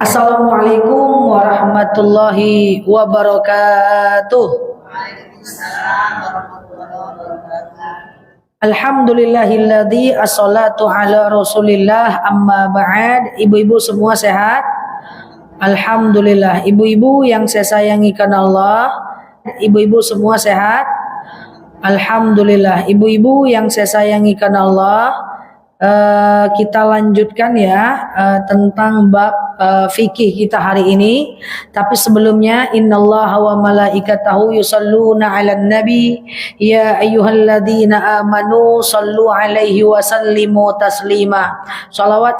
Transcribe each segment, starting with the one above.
Assalamualaikum warahmatullahi wabarakatuh. Alhamdulillahilladzi assalatu ala rasulillah amma ba'd. Ibu-ibu semua sehat? Alhamdulillah. Ibu-ibu yang saya sayangi karena Allah, ibu-ibu semua sehat? Alhamdulillah. Ibu-ibu yang saya sayangi karena Allah, kita lanjutkan ya tentang bab fikih kita hari ini. Tapi sebelumnya, innallaha wa malaikatahu yusalluna 'alan nabi ya ayyuhalladzina amanu sallu 'alaihi wa sallimu taslima. Salawat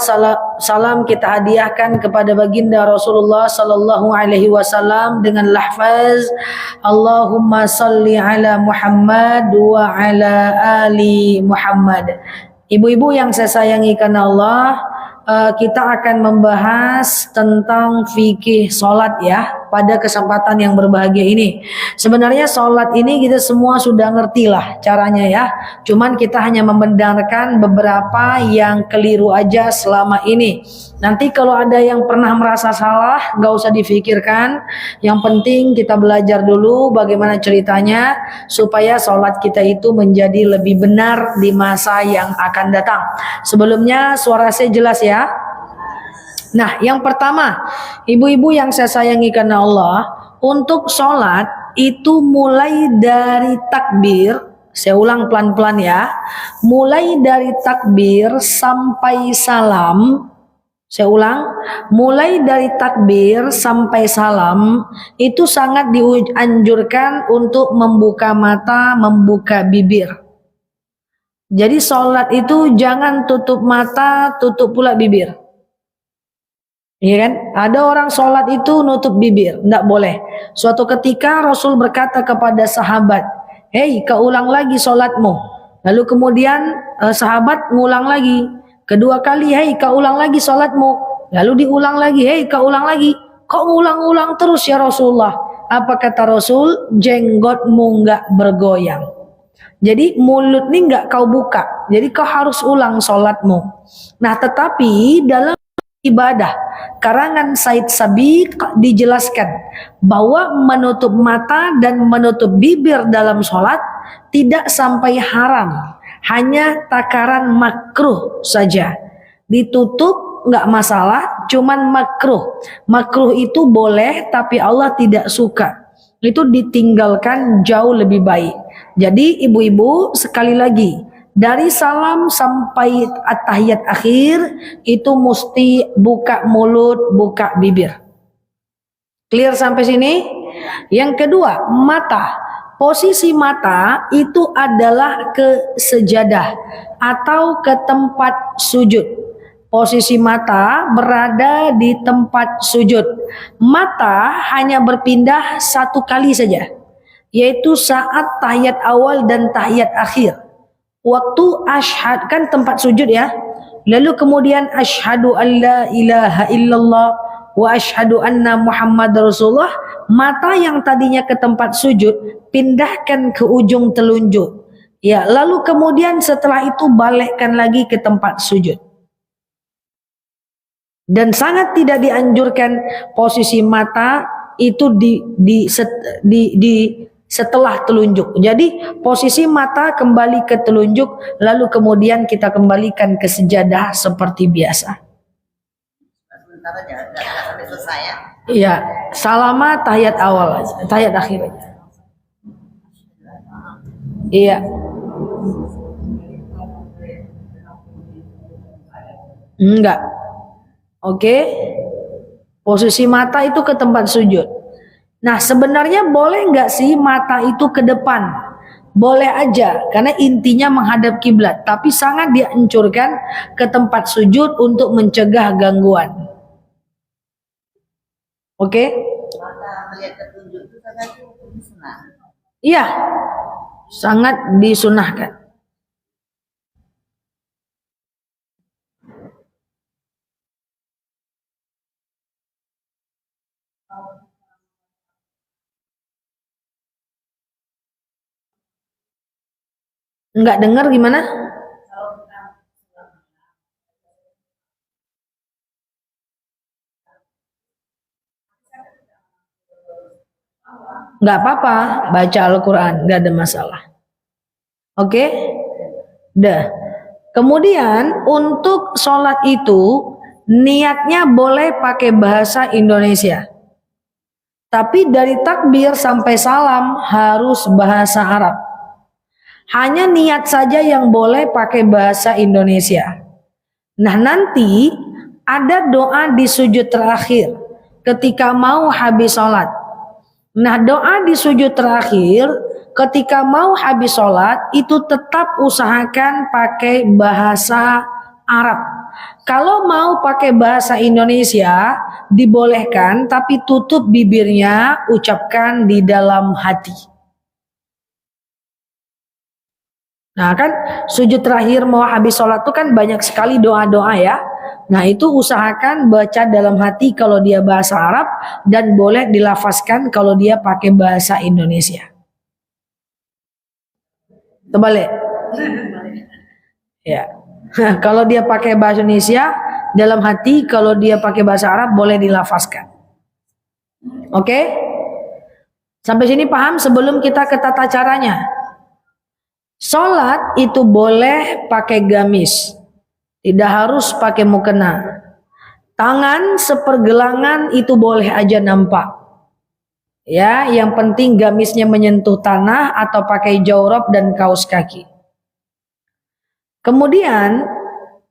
salam kita hadiahkan kepada baginda Rasulullah sallallahu alaihi wasallam dengan lafaz Allahumma salli ala Muhammad wa ala ali Muhammad. Ibu-ibu yang saya sayangi karena Allah, kita akan membahas tentang fikih sholat ya pada kesempatan yang berbahagia ini. Sebenarnya sholat ini kita semua sudah ngerti lah caranya ya. Cuman kita hanya membenarkan beberapa yang keliru aja selama ini. Nanti kalau ada yang pernah merasa salah, gak usah difikirkan. Yang penting kita belajar dulu bagaimana ceritanya supaya sholat kita itu menjadi lebih benar di masa yang akan datang. Sebelumnya suara saya jelas ya. Nah, yang pertama, ibu-ibu yang saya sayangi karena Allah, untuk sholat itu mulai dari takbir. Saya ulang pelan-pelan ya. Mulai dari takbir sampai salam. Saya ulang, mulai dari takbir sampai salam itu sangat dianjurkan untuk membuka mata, membuka bibir. Jadi sholat itu jangan tutup mata, tutup pula bibir. Iya kan? Ada orang sholat itu nutup bibir, tidak boleh. Suatu ketika Rasul berkata kepada sahabat, "Hei, kau ulang lagi sholatmu." Lalu kemudian sahabat ngulang lagi. Kedua kali, "Hei, kau ulang lagi sholatmu." Lalu diulang lagi, "Hei, kau ulang lagi." "Kok ulang-ulang terus ya Rasulullah?" Apa kata Rasul? "Jenggotmu nggak bergoyang." Jadi mulut ini nggak kau buka. Jadi kau harus ulang sholatmu. Nah, tetapi dalam ibadah karangan Said Sabiq dijelaskan bahwa menutup mata dan menutup bibir dalam sholat tidak sampai haram, hanya takaran makruh saja. Ditutup nggak masalah, cuman makruh. Makruh itu boleh, tapi Allah tidak suka. Itu ditinggalkan jauh lebih baik. Jadi ibu-ibu sekali lagi, dari salam sampai at-tahiyat akhir itu mesti buka mulut, buka bibir. Clear sampai sini? Yang kedua, mata. Posisi mata itu adalah ke sejadah atau ke tempat sujud. Posisi mata berada di tempat sujud. Mata hanya berpindah satu kali saja, yaitu saat tahiyat awal dan tahiyat akhir. Waktu asyhad kan tempat sujud ya. Lalu kemudian asyhadu alla ilaha illallah wa asyhadu anna Muhammad Rasulullah. Mata yang tadinya ke tempat sujud pindahkan ke ujung telunjuk. Ya, lalu kemudian setelah itu balikkan lagi ke tempat sujud. Dan sangat tidak dianjurkan posisi mata itu setelah telunjuk. Jadi posisi mata kembali ke telunjuk, lalu kemudian kita kembalikan ke sejadah seperti biasa. Iya, salama tahiyat awal aja, tahiyat akhir aja. Iya. Enggak. Oke. Posisi mata itu ke tempat sujud. Nah, sebenarnya boleh nggak sih mata itu ke depan? Boleh aja, karena intinya menghadap kiblat. Tapi sangat dianjurkan ke tempat sujud untuk mencegah gangguan. Oke? Iya, sangat disunahkan. Enggak dengar gimana? Nggak apa-apa, baca Al-Quran, nggak ada masalah. Oke? Dah. Kemudian untuk sholat itu niatnya boleh pakai bahasa Indonesia. Tapi dari takbir sampai salam harus bahasa Arab. Hanya niat saja yang boleh pakai bahasa Indonesia. Nah, nanti ada doa di sujud terakhir ketika mau habis sholat. Nah, doa di sujud terakhir ketika mau habis sholat itu tetap usahakan pakai bahasa Arab. Kalau mau pakai bahasa Indonesia dibolehkan, tapi tutup bibirnya, ucapkan di dalam hati. Nah, kan sujud terakhir mau habis sholat itu kan banyak sekali doa-doa ya. Nah, itu usahakan baca dalam hati kalau dia bahasa Arab dan boleh dilafazkan kalau dia pakai bahasa Indonesia. Terbalik. Ya. Kalau dia pakai bahasa Indonesia dalam hati, kalau dia pakai bahasa Arab boleh dilafazkan. Oke? Sampai sini paham sebelum kita ke tata caranya. Sholat itu boleh pakai gamis. Tidak harus pakai mukena. Tangan sepergelangan itu boleh aja nampak. Ya, yang penting gamisnya menyentuh tanah atau pakai jawrab dan kaos kaki. Kemudian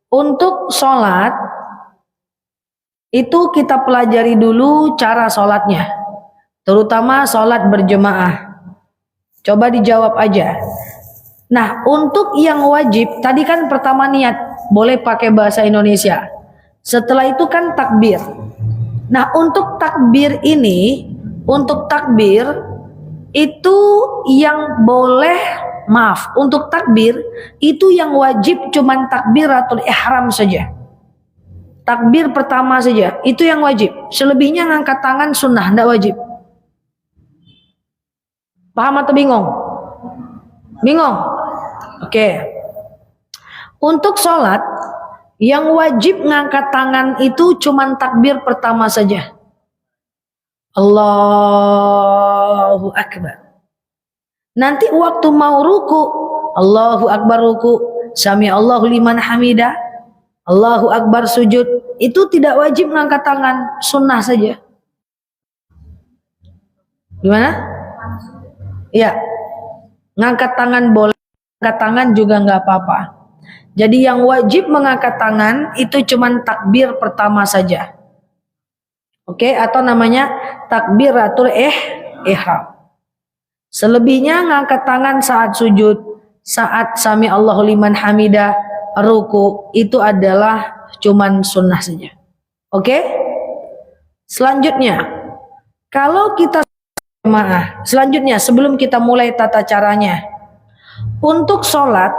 untuk sholat itu kita pelajari dulu cara sholatnya. Terutama sholat berjemaah. Coba dijawab aja. Nah, untuk yang wajib, tadi kan pertama niat, boleh pakai bahasa Indonesia. Setelah itu kan takbir. Nah, untuk takbir ini, untuk takbir itu yang boleh, maaf, untuk takbir itu yang wajib cuman takbiratul ihram saja. Takbir pertama saja, itu yang wajib. Selebihnya ngangkat tangan sunnah, tidak wajib. Paham atau bingung? Bingung? Oke. Untuk sholat yang wajib ngangkat tangan itu cuman takbir pertama saja. Allahu Akbar. Nanti waktu mau ruku, Allahu Akbar ruku, Sami Allahu liman hamidah, Allahu Akbar sujud, itu tidak wajib ngangkat tangan, sunnah saja. Gimana? Ya, ngangkat tangan boleh. Angkat tangan juga nggak apa-apa. Jadi yang wajib mengangkat tangan itu cuman takbir pertama saja. Oke, atau namanya takbiratul ihram. Selebihnya ngangkat tangan saat sujud, saat sami Allahu liman hamidah, ruku, itu adalah cuman sunnah saja. Oke? Selanjutnya, kalau kita jemaah, selanjutnya sebelum kita mulai tata caranya, untuk sholat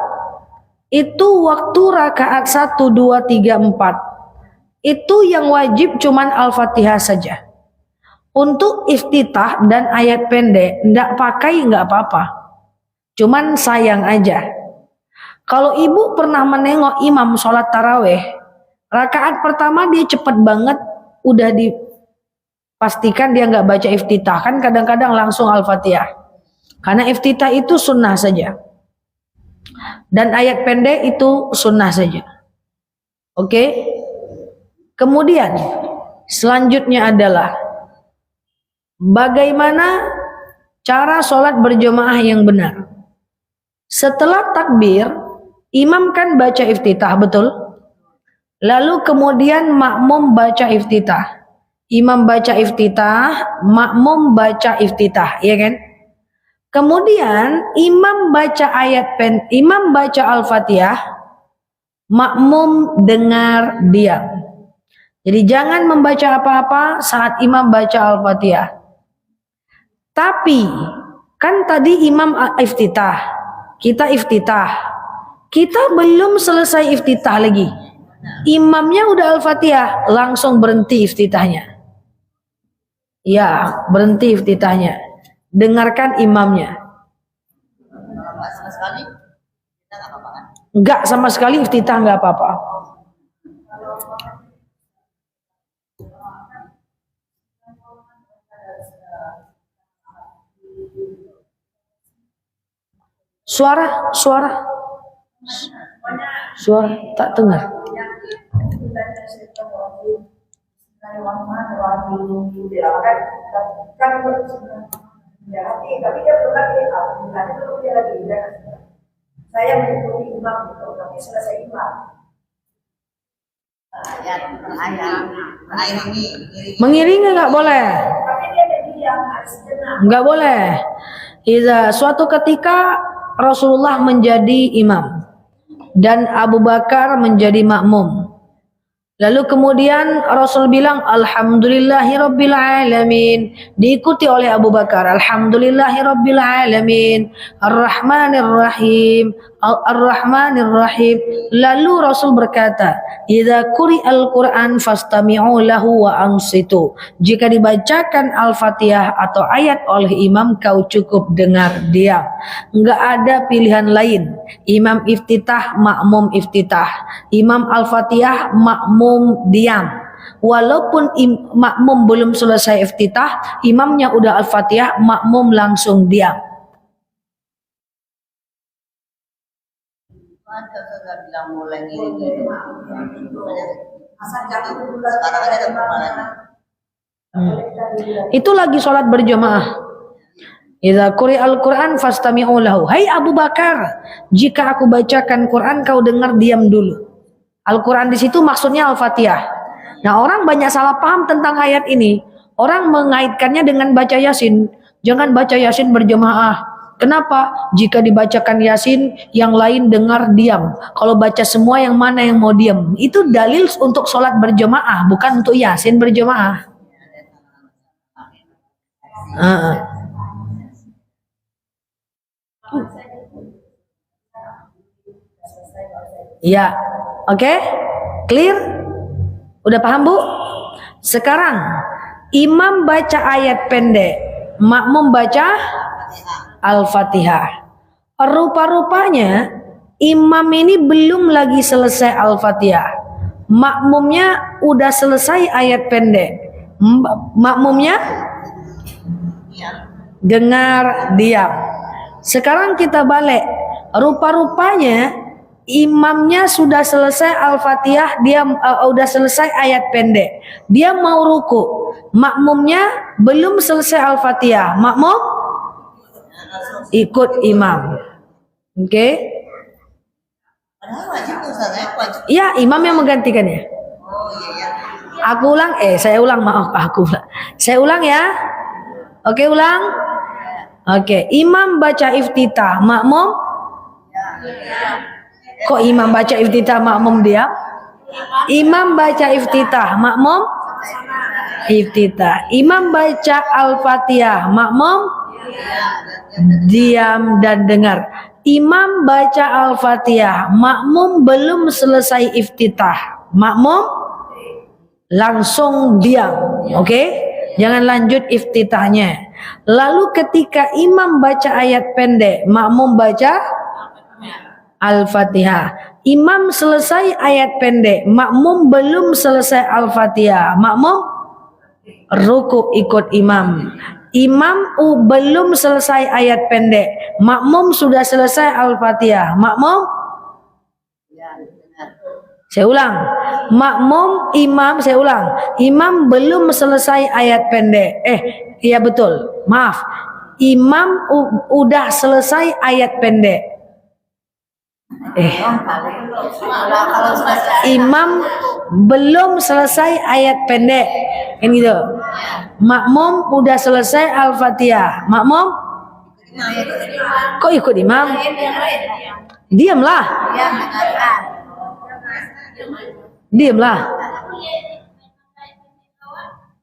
itu waktu rakaat 1, 2, 3, 4 itu yang wajib cuman Al-Fatihah saja. Untuk iftitah dan ayat pendek ndak pakai nggak apa-apa, cuman sayang aja. Kalau ibu pernah menengok imam sholat taraweh, rakaat pertama dia cepet banget, udah dipastikan dia nggak baca iftitah, kan kadang-kadang langsung Al-Fatihah, karena iftitah itu sunnah saja. Dan ayat pendek itu sunnah saja. Oke. Kemudian selanjutnya adalah bagaimana cara sholat berjamaah yang benar. Setelah takbir, imam kan baca iftitah, betul? Lalu kemudian makmum baca iftitah. Imam baca iftitah, makmum baca iftitah, ya kan? Kemudian imam baca imam baca Al-Fatihah, makmum dengar diam. Jadi jangan membaca apa-apa saat imam baca Al-Fatihah. Tapi kan tadi imam iftitah, kita iftitah. Kita belum selesai iftitah lagi. Imamnya udah Al-Fatihah, langsung berhenti iftitahnya. Ya, berhenti iftitahnya. Dengarkan imamnya. Enggak sama sekali iftitah enggak apa-apa. Suara tak dengar. Saya mengikuti imam itu, tapi selesai imam. Mengiringi nggak boleh. Nggak boleh. Suatu ketika Rasulullah menjadi imam dan Abu Bakar menjadi makmum. Lalu kemudian Rasul bilang Alhamdulillahirabbil alamin, diikuti oleh Abu Bakar. Alhamdulillahirabbil alamin, Ar-Rahmanir Rahim, Ar-Rahmanir Rahim. Lalu Rasul berkata, "Idza quri'al Qur'an fastami'u lahu wa ansitu." Jika dibacakan Al-Fatihah atau ayat oleh imam, kau cukup dengar diam. Enggak ada pilihan lain. Imam iftitah, makmum iftitah. Imam Al-Fatihah, makmum diam. Walaupun makmum belum selesai iftitah, imamnya udah Al-Fatihah, makmum langsung diam. Itu lagi sholat berjamaah. Idza quri'al Qur'an fastami'u lahu. Hai Abu Bakar, jika aku bacakan Quran kau dengar, diam dulu. Al-Quran di situ maksudnya Al-Fatihah. Nah, orang banyak salah paham tentang ayat ini. Orang mengaitkannya dengan baca Yasin. Jangan baca Yasin berjamaah. Kenapa? Jika dibacakan Yasin, yang lain dengar, diam. Kalau baca semua, yang mana yang mau diam? Itu dalil untuk sholat berjamaah, bukan untuk Yasin berjamaah. Ya, oke? Clear? Udah paham, Bu? Sekarang imam baca ayat pendek, makmum baca Al-Fatihah. Rupa-rupanya imam ini belum lagi selesai Al-Fatihah. Makmumnya udah selesai ayat pendek. Makmumnya dengar, diam. Sekarang kita balik. Rupa-rupanya imamnya sudah selesai Al-Fatihah, dia udah selesai ayat pendek. Dia mau ruku. Makmumnya belum selesai Al-Fatihah. Makmum ikut imam. Oke? Iya, imam yang menggantikannya. Aku ulang, saya ulang, maaf, aku ulang. Saya ulang ya. Oke, ulang. Oke, imam baca iftitah, makmum. Kok imam baca iftitah, makmum diam? Imam baca iftitah, makmum iftitah. Imam baca Al-Fatihah, makmum diam dan dengar. Imam baca Al-Fatihah, makmum belum selesai iftitah, makmum langsung diam. Oke? Jangan lanjut iftitahnya. Lalu ketika imam baca ayat pendek, makmum baca Al-Fatihah. Imam selesai ayat pendek, makmum belum selesai Al-Fatihah, makmum ruku ikut imam. Imam belum selesai ayat pendek, makmum sudah selesai Al-Fatihah, makmum. Saya ulang. Makmum imam, saya ulang. Imam belum selesai ayat pendek. Iya betul. Maaf. Imam udah selesai ayat pendek. Imam belum selesai ayat pendek. Kan gitu. Makmum udah selesai Al-Fatihah. Makmum kok ikut imam? Diamlah. Diamlah.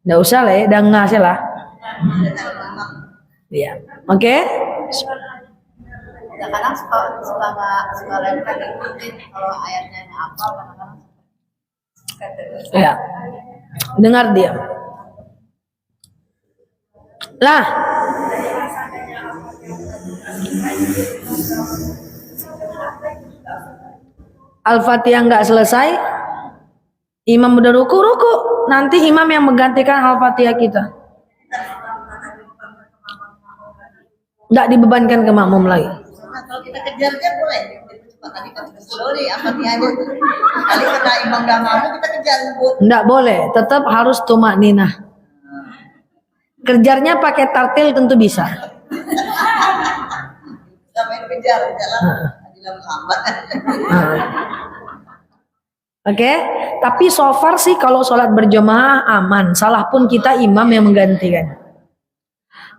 Nggak usah lah ya, udah ngasih lah. Iya. Oke? Kadang suka lempar ikutin kalau ayatnya apa kadang-kadang. Ya. Dengar dia. Lah. Al-Fatihah nggak selesai, imam udah ruku, nanti imam yang menggantikan Al-Fatihah kita. Nggak dibebankan ke makmum lagi. Kalau kita kejar dia boleh. Cepat tadi kan slowly apa dia aja. Kali kena imam gak mau kita kejar Bu. Enggak boleh, tetap harus tumak ninah. Kerjarnya pakai tartil tentu bisa. Kita main kejar jalan. Adilah lambat. Oke, tapi so far sih kalau sholat berjamaah aman. Salah pun kita imam yang menggantikan.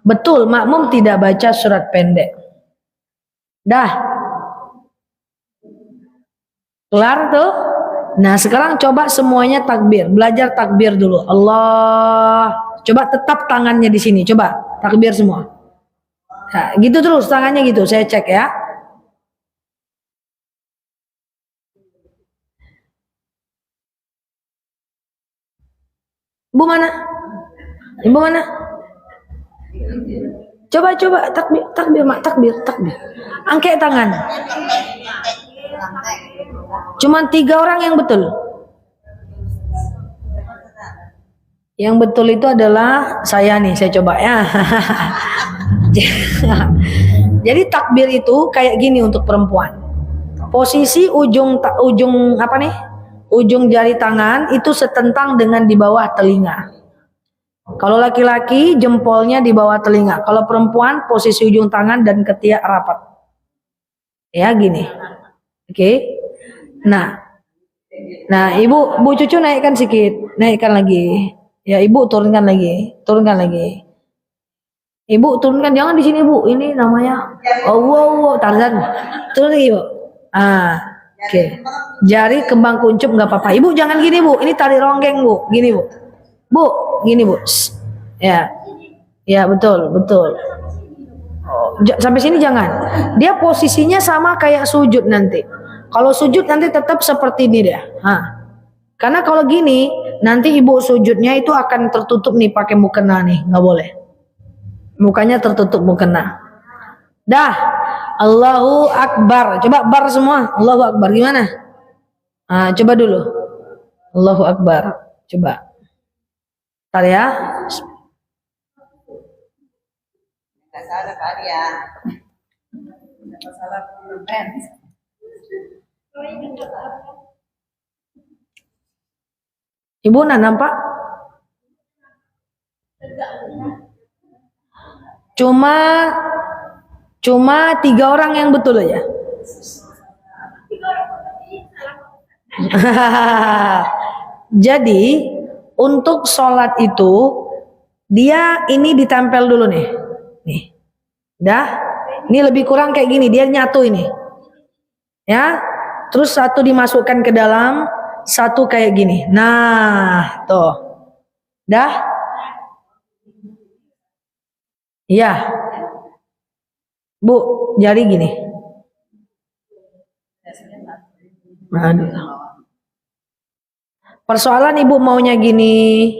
Betul, makmum tidak baca surat pendek. Dah. Kelar tuh? Nah sekarang coba semuanya takbir. Belajar takbir dulu. Allah. Coba tetap tangannya di sini. Coba takbir semua. Nah, gitu terus tangannya gitu. Saya cek ya. Ibu mana? Ibu mana? Coba takbir, takbir mak, takbir. Angkat tangan. Cuman 3 orang yang betul. Yang betul itu adalah saya nih, saya coba ya. Jadi takbir itu kayak gini untuk perempuan. Posisi ujung apa nih? Ujung jari tangan itu setentang dengan di bawah telinga. Kalau laki-laki jempolnya di bawah telinga. Kalau perempuan posisi ujung tangan dan ketiak rapat. Ya gini. Oke. Nah, ibu cucu naikkan sedikit, naikkan lagi. Ya ibu turunkan lagi. Ibu turunkan, jangan di sini bu. Ini namanya wow Tarzan. Turun lagi bu. Oke. Jari kembang kuncup nggak apa-apa. Ibu jangan gini bu. Ini tali ronggeng bu. Gini bu. Bu, gini bu. Ya betul. Sampai sini jangan. Dia posisinya sama kayak sujud nanti. Kalau sujud nanti tetap seperti ini dia. Karena kalau gini nanti ibu sujudnya itu akan tertutup nih pakai mukena nih, nggak boleh. Mukanya tertutup mukena. Dah. Allahu Akbar. Coba bar semua. Allahu Akbar gimana? Coba dulu. Allahu Akbar. Coba. Ntar ya. Enggak salah kali ya. Salah Ibu nampak? Cuma 3 orang yang betul aja. Jadi untuk sholat itu dia ini ditempel dulu nih. Dah. Ini lebih kurang kayak gini, dia nyatu ini. Ya. Terus satu dimasukkan ke dalam, satu kayak gini. Nah, tuh. Dah. Iya. Bu, jari gini. Aduh. Persoalan ibu maunya gini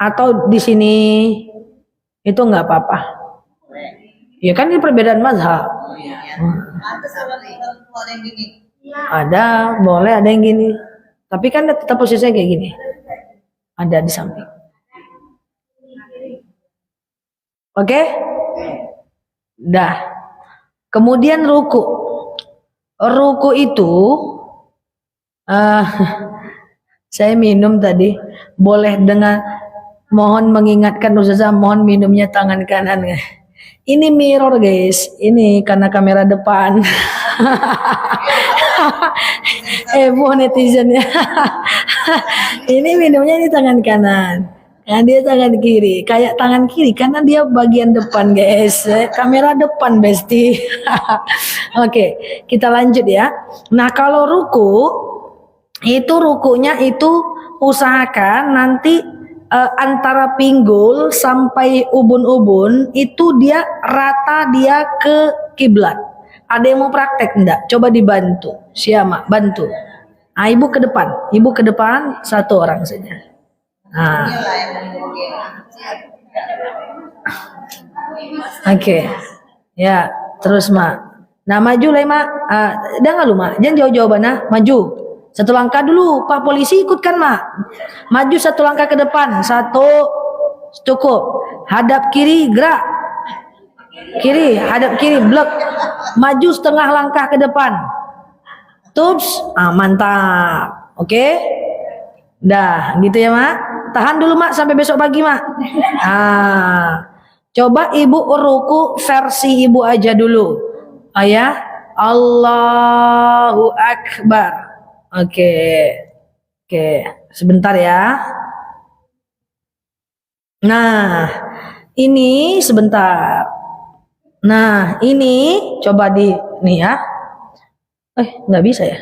atau di sini itu nggak apa-apa. Ya kan ini perbedaan mazhab. Ada, boleh ada yang gini. Tapi kan tetap posisinya kayak gini. Ada di samping. Oke? Dah. Kemudian ruku. Ruku itu saya minum tadi. Boleh dengan mohon mengingatkan Ustazah, mohon minumnya tangan kanan. Ini mirror guys, ini karena kamera depan. Bu netizen ya. Ini minumnya ini tangan kanan. Nah, dia tangan kiri, kayak tangan kiri karena dia bagian depan guys. Kamera depan besti. Oke, kita lanjut ya. Nah kalau ruku itu rukunya itu usahakan nanti antara pinggul sampai ubun-ubun itu dia rata dia ke kiblat. Ada yang mau praktek enggak? Coba dibantu. Siapa? Bantu. Ibu ke depan, 1 orang saja. Oke. Ya, terus mak. Nah maju lah mak. Jangan lu mak, jangan jauh-jauh bana, maju. 1 langkah dulu, Pak polisi ikutkan mak. Maju 1 langkah ke depan, 1 cukup. Hadap kiri, gerak. Kiri, hadap kiri, blok. Maju setengah langkah ke depan. Tups, mantap. Oke. Dah, gitu ya, Mak. Tahan dulu, Mak, sampai besok pagi, Mak. Coba Ibu ruku versi Ibu aja dulu. Ya. Allahu Akbar. Oke. Oke, sebentar ya. Nah, ini sebentar. Nah, ini coba nih ya. Nggak bisa ya.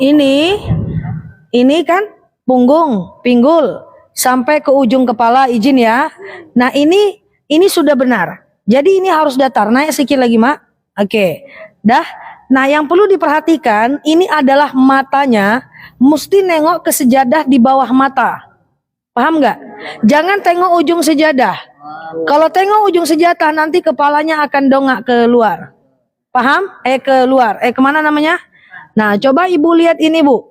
Ini kan punggung, pinggul sampai ke ujung kepala, izin ya. Nah, ini sudah benar. Jadi ini harus datar. Naik sedikit lagi, Mak. Oke. Dah. Nah, yang perlu diperhatikan ini adalah matanya mesti nengok ke sejadah di bawah mata. Paham nggak? Jangan tengok ujung sejadah. Kalau tengok ujung sejadah nanti kepalanya akan dongak keluar. Paham? Keluar. Kemana namanya? Nah, coba Ibu lihat ini, Bu.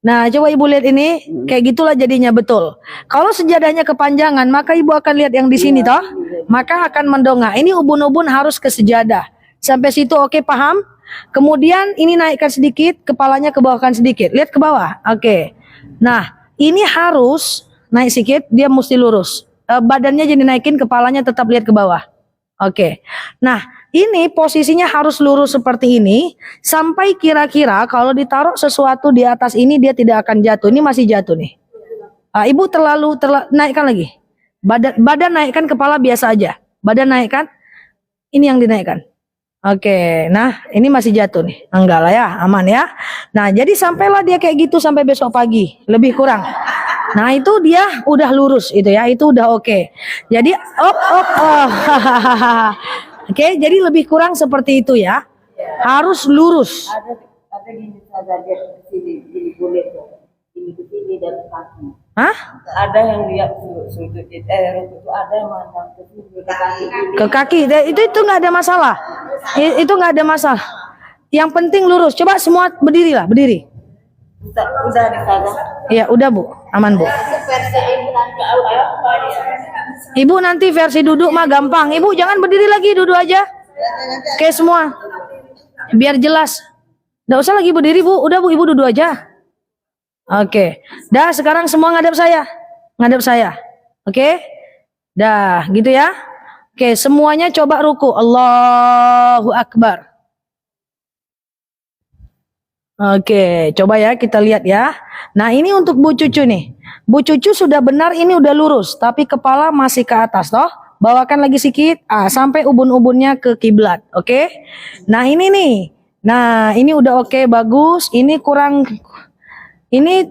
Nah, coba Ibu lihat ini. Kayak gitulah jadinya betul. Kalau sejadahnya kepanjangan, maka Ibu akan lihat yang di sini toh. Maka akan mendongak. Ini ubun-ubun harus ke sejadah. Sampai situ oke, paham? Kemudian ini naikkan sedikit, kepalanya ke bawahkan sedikit. Lihat ke bawah. Oke. Nah, ini harus naik sedikit, dia mesti lurus. Badannya jadi naikin, kepalanya tetap lihat ke bawah. Oke. Nah, ini posisinya harus lurus seperti ini sampai kira-kira kalau ditaruh sesuatu di atas ini dia tidak akan jatuh. Ini masih jatuh nih. Ibu terlalu naikkan lagi. Badan naikkan, kepala biasa aja. Badan naikkan. Ini yang dinaikkan. Oke, nah ini masih jatuh nih. Enggak lah ya, aman ya. Nah, jadi sampailah dia kayak gitu sampai besok pagi, lebih kurang. Nah, itu dia udah lurus itu ya, itu udah oke. Jadi Oke, jadi lebih kurang seperti itu ya. Harus lurus. Ada gini saja dia di kulit ini ke sini dan kaki. Hah? Ada yang lihat sudut itu ada yang mandang ke sini ke kaki. Ke kaki, itu nggak ada masalah. Itu nggak ada masalah. Yang penting lurus. Coba semua berdiri lah, berdiri. Udah di sana. Iya, udah Bu, aman Bu. Ibu nanti versi duduk mah gampang. Ibu jangan berdiri lagi, duduk aja. Oke semua, biar jelas. Nggak usah lagi berdiri Bu, udah Bu, Ibu duduk aja. Oke, dah sekarang semua ngadep saya. Oke, dah gitu ya. Oke, semuanya coba ruku. Allahu Akbar. Oke, coba ya kita lihat ya. Nah, ini untuk Bu Cucu nih. Bu Cucu sudah benar, ini udah lurus, tapi kepala masih ke atas toh. Bawakan lagi sedikit, sampai ubun-ubunnya ke kiblat. Oke. Nah, ini nih. Nah, ini udah oke, bagus. Ini kurang. Ini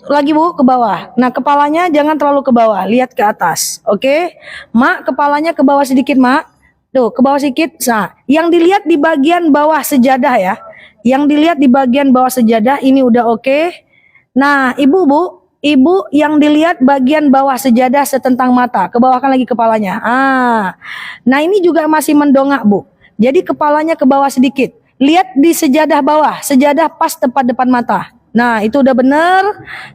lagi Bu ke bawah. Nah, kepalanya jangan terlalu ke bawah, lihat ke atas. Oke. Mak, kepalanya ke bawah sedikit, Mak. Tuh, ke bawah sedikit. Nah, yang dilihat di bagian bawah sejadah ya. Yang dilihat di bagian bawah sejadah ini udah oke. Nah, Ibu yang dilihat bagian bawah sejadah setentang mata. Ke bawahkan lagi kepalanya. Nah, ini juga masih mendongak, Bu. Jadi kepalanya ke bawah sedikit. Lihat di sejadah bawah, sejadah pas tepat depan mata. Nah, itu udah benar.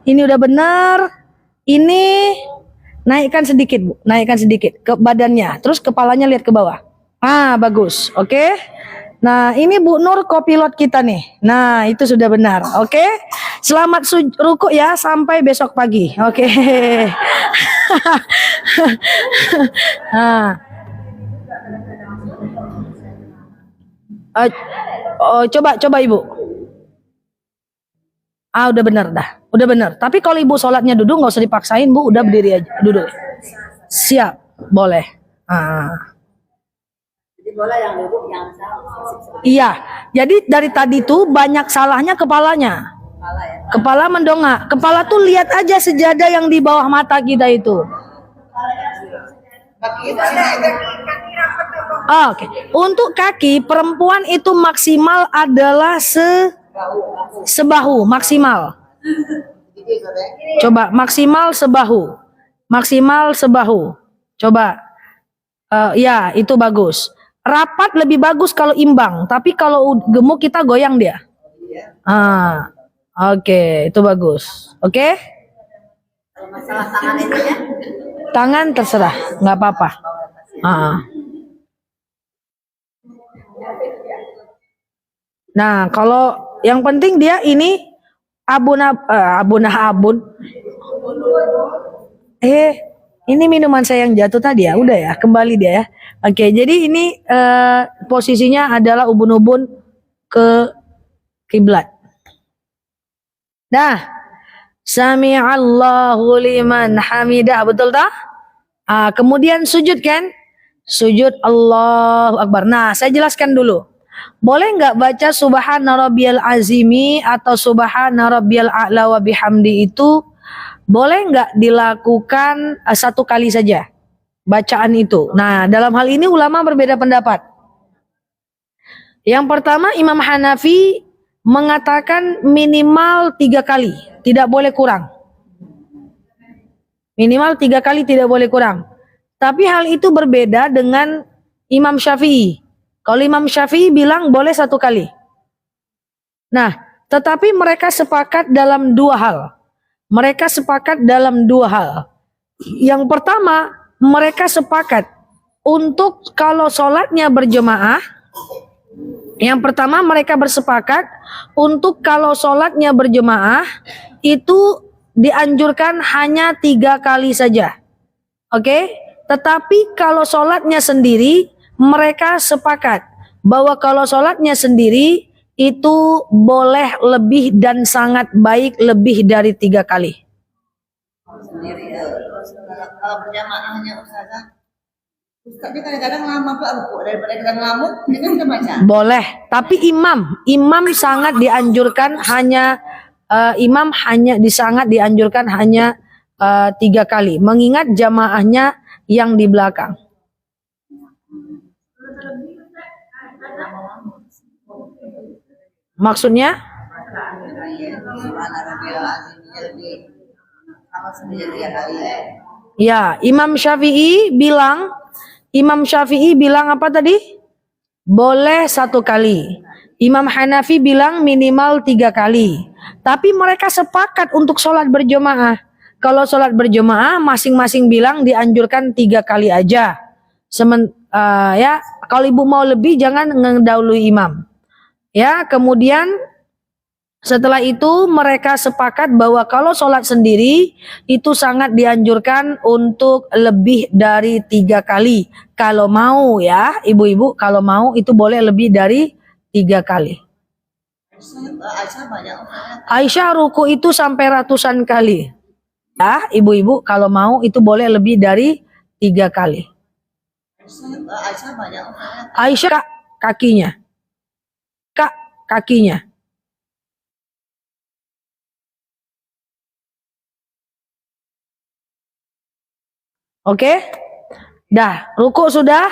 Ini udah benar. Ini naikkan sedikit, Bu. Naikkan sedikit ke badannya. Terus kepalanya lihat ke bawah. Bagus. Oke. Nah, ini Bu Nur kopilot kita nih. Nah, itu sudah benar. Oke. Selamat ruku ya sampai besok pagi. Oke. Coba Ibu. Udah benar dah. Udah benar. Tapi kalau Ibu sholatnya duduk nggak usah dipaksain, Bu. Udah berdiri aja. Duduk. Siap. Boleh. Jadi boleh yang duduk yang Iya. Jadi dari tadi tuh banyak salahnya kepalanya. Kepala mendongak. Kepala tuh lihat aja sejadah yang di bawah mata kita itu. Oke. Untuk kaki perempuan itu maksimal adalah sebahu maksimal. Coba maksimal sebahu. Maksimal sebahu. Coba. Ya, itu bagus. Rapat lebih bagus kalau imbang, tapi kalau gemuk kita goyang dia. Oke, itu bagus. Oke? masalah tangan itu ya. Tangan terserah, nggak apa-apa. Nah, kalau yang penting dia ini abun. Ini minuman saya yang jatuh tadi ya. Udah ya, kembali dia ya. Oke, jadi ini posisinya adalah ubun-ubun ke kiblat. Nah, sami'allahu liman hamidah, betul tak? Kemudian sujud kan? Sujud Allahu Akbar. Nah, saya jelaskan dulu. Boleh nggak baca subhana rabbiyal azimi atau subhana rabbiyal a'la wa bihamdi itu boleh nggak dilakukan satu kali saja bacaan itu? Nah, dalam hal ini ulama berbeda pendapat. Yang pertama Imam Hanafi mengatakan minimal 3 kali, tidak boleh kurang. Minimal 3 kali, tidak boleh kurang. Tapi hal itu berbeda dengan Imam Syafi'i. Kalau Imam Syafi'i bilang boleh 1 kali. Nah, tetapi mereka sepakat dalam 2 hal. Yang pertama, mereka sepakat untuk kalau sholatnya berjemaah. Yang pertama, mereka bersepakat untuk kalau sholatnya berjemaah itu dianjurkan hanya 3 kali saja. Oke? Tetapi kalau sholatnya sendiri, mereka sepakat bahwa kalau sholatnya sendiri itu boleh lebih dan sangat baik lebih dari 3 kali. Sendiri kalau berjamaahnya Ustazah. Ustaznya kadang-kadang lama Pak ruku daripada kita ngamuk, kita bisa baca. Boleh, tapi imam sangat dianjurkan hanya dianjurkan hanya 3 kali, mengingat jamaahnya yang di belakang. Maksudnya? Ya, Imam Syafi'i bilang apa tadi? Boleh 1 kali. Imam Hanafi bilang minimal 3 kali. Tapi mereka sepakat untuk sholat berjemaah. Kalau sholat berjemaah masing-masing bilang dianjurkan 3 kali aja. Ya, kalau ibu mau lebih jangan ngedahului imam. Ya, kemudian setelah itu mereka sepakat bahwa kalau sholat sendiri itu sangat dianjurkan untuk lebih dari 3 kali. Kalau mau ya, ibu-ibu kalau mau itu boleh lebih dari 3 kali. Aisyah ruku itu sampai ratusan kali. Ya, ibu-ibu kalau mau itu boleh lebih dari 3 kali. Aisyah kakinya. Oke? Dah, ruku sudah,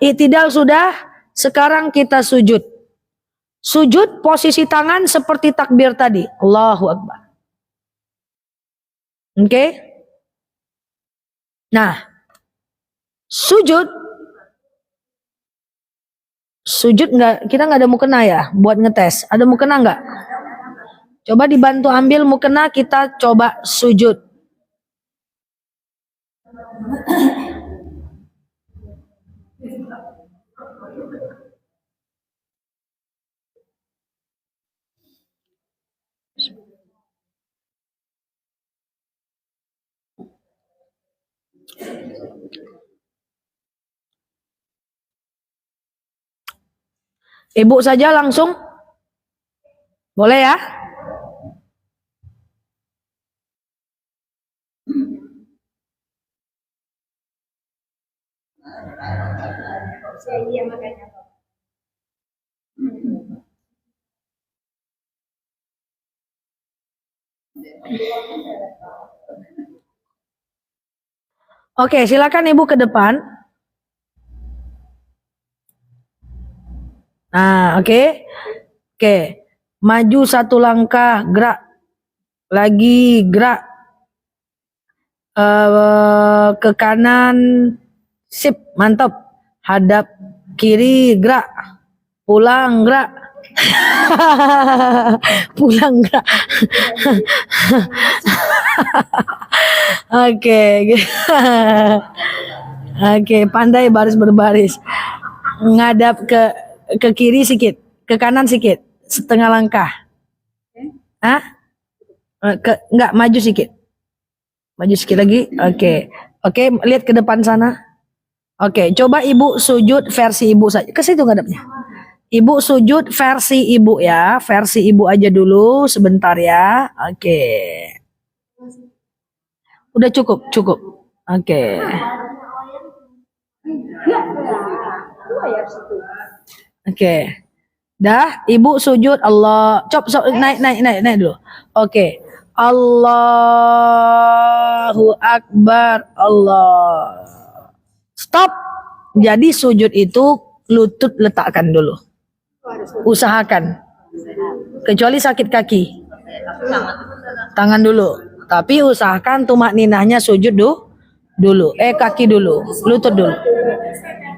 i'tidal sudah, sekarang kita sujud. Sujud posisi tangan seperti takbir tadi. Allahu Akbar. Oke? Nah, sujud nggak, kita nggak ada mukena ya buat ngetes. Ada mukena nggak? Coba dibantu ambil mukena, kita coba sujud. Ibu saja langsung. Boleh ya? Oke, silakan ibu ke depan. Nah, oke. Maju 1 langkah, gerak. Lagi gerak. Ke kanan. Sip, mantap. Hadap kiri, gerak. Pulang, gerak. Pulang, gerak. Oke, pandai baris berbaris. Ngadap ke kiri sedikit, ke kanan sedikit. setengah langkah. Hah? Enggak, maju sedikit. Maju sedikit lagi. Oke. Oke, lihat ke depan sana. Oke, coba ibu sujud versi ibu saja. Ke situ ngadepnya. Ibu sujud versi ibu ya. Versi ibu aja dulu sebentar ya. Oke. Udah cukup, cukup. Oke. Oke. Dah, ibu sujud Allah. Naik dulu. Oke. Allahu Akbar. Allah. Stop. Jadi sujud itu lutut letakkan dulu. Usahakan. Kecuali sakit kaki. Tangan dulu. Tapi usahakan tumak ninahnya sujud dulu. Kaki dulu. Lutut dulu.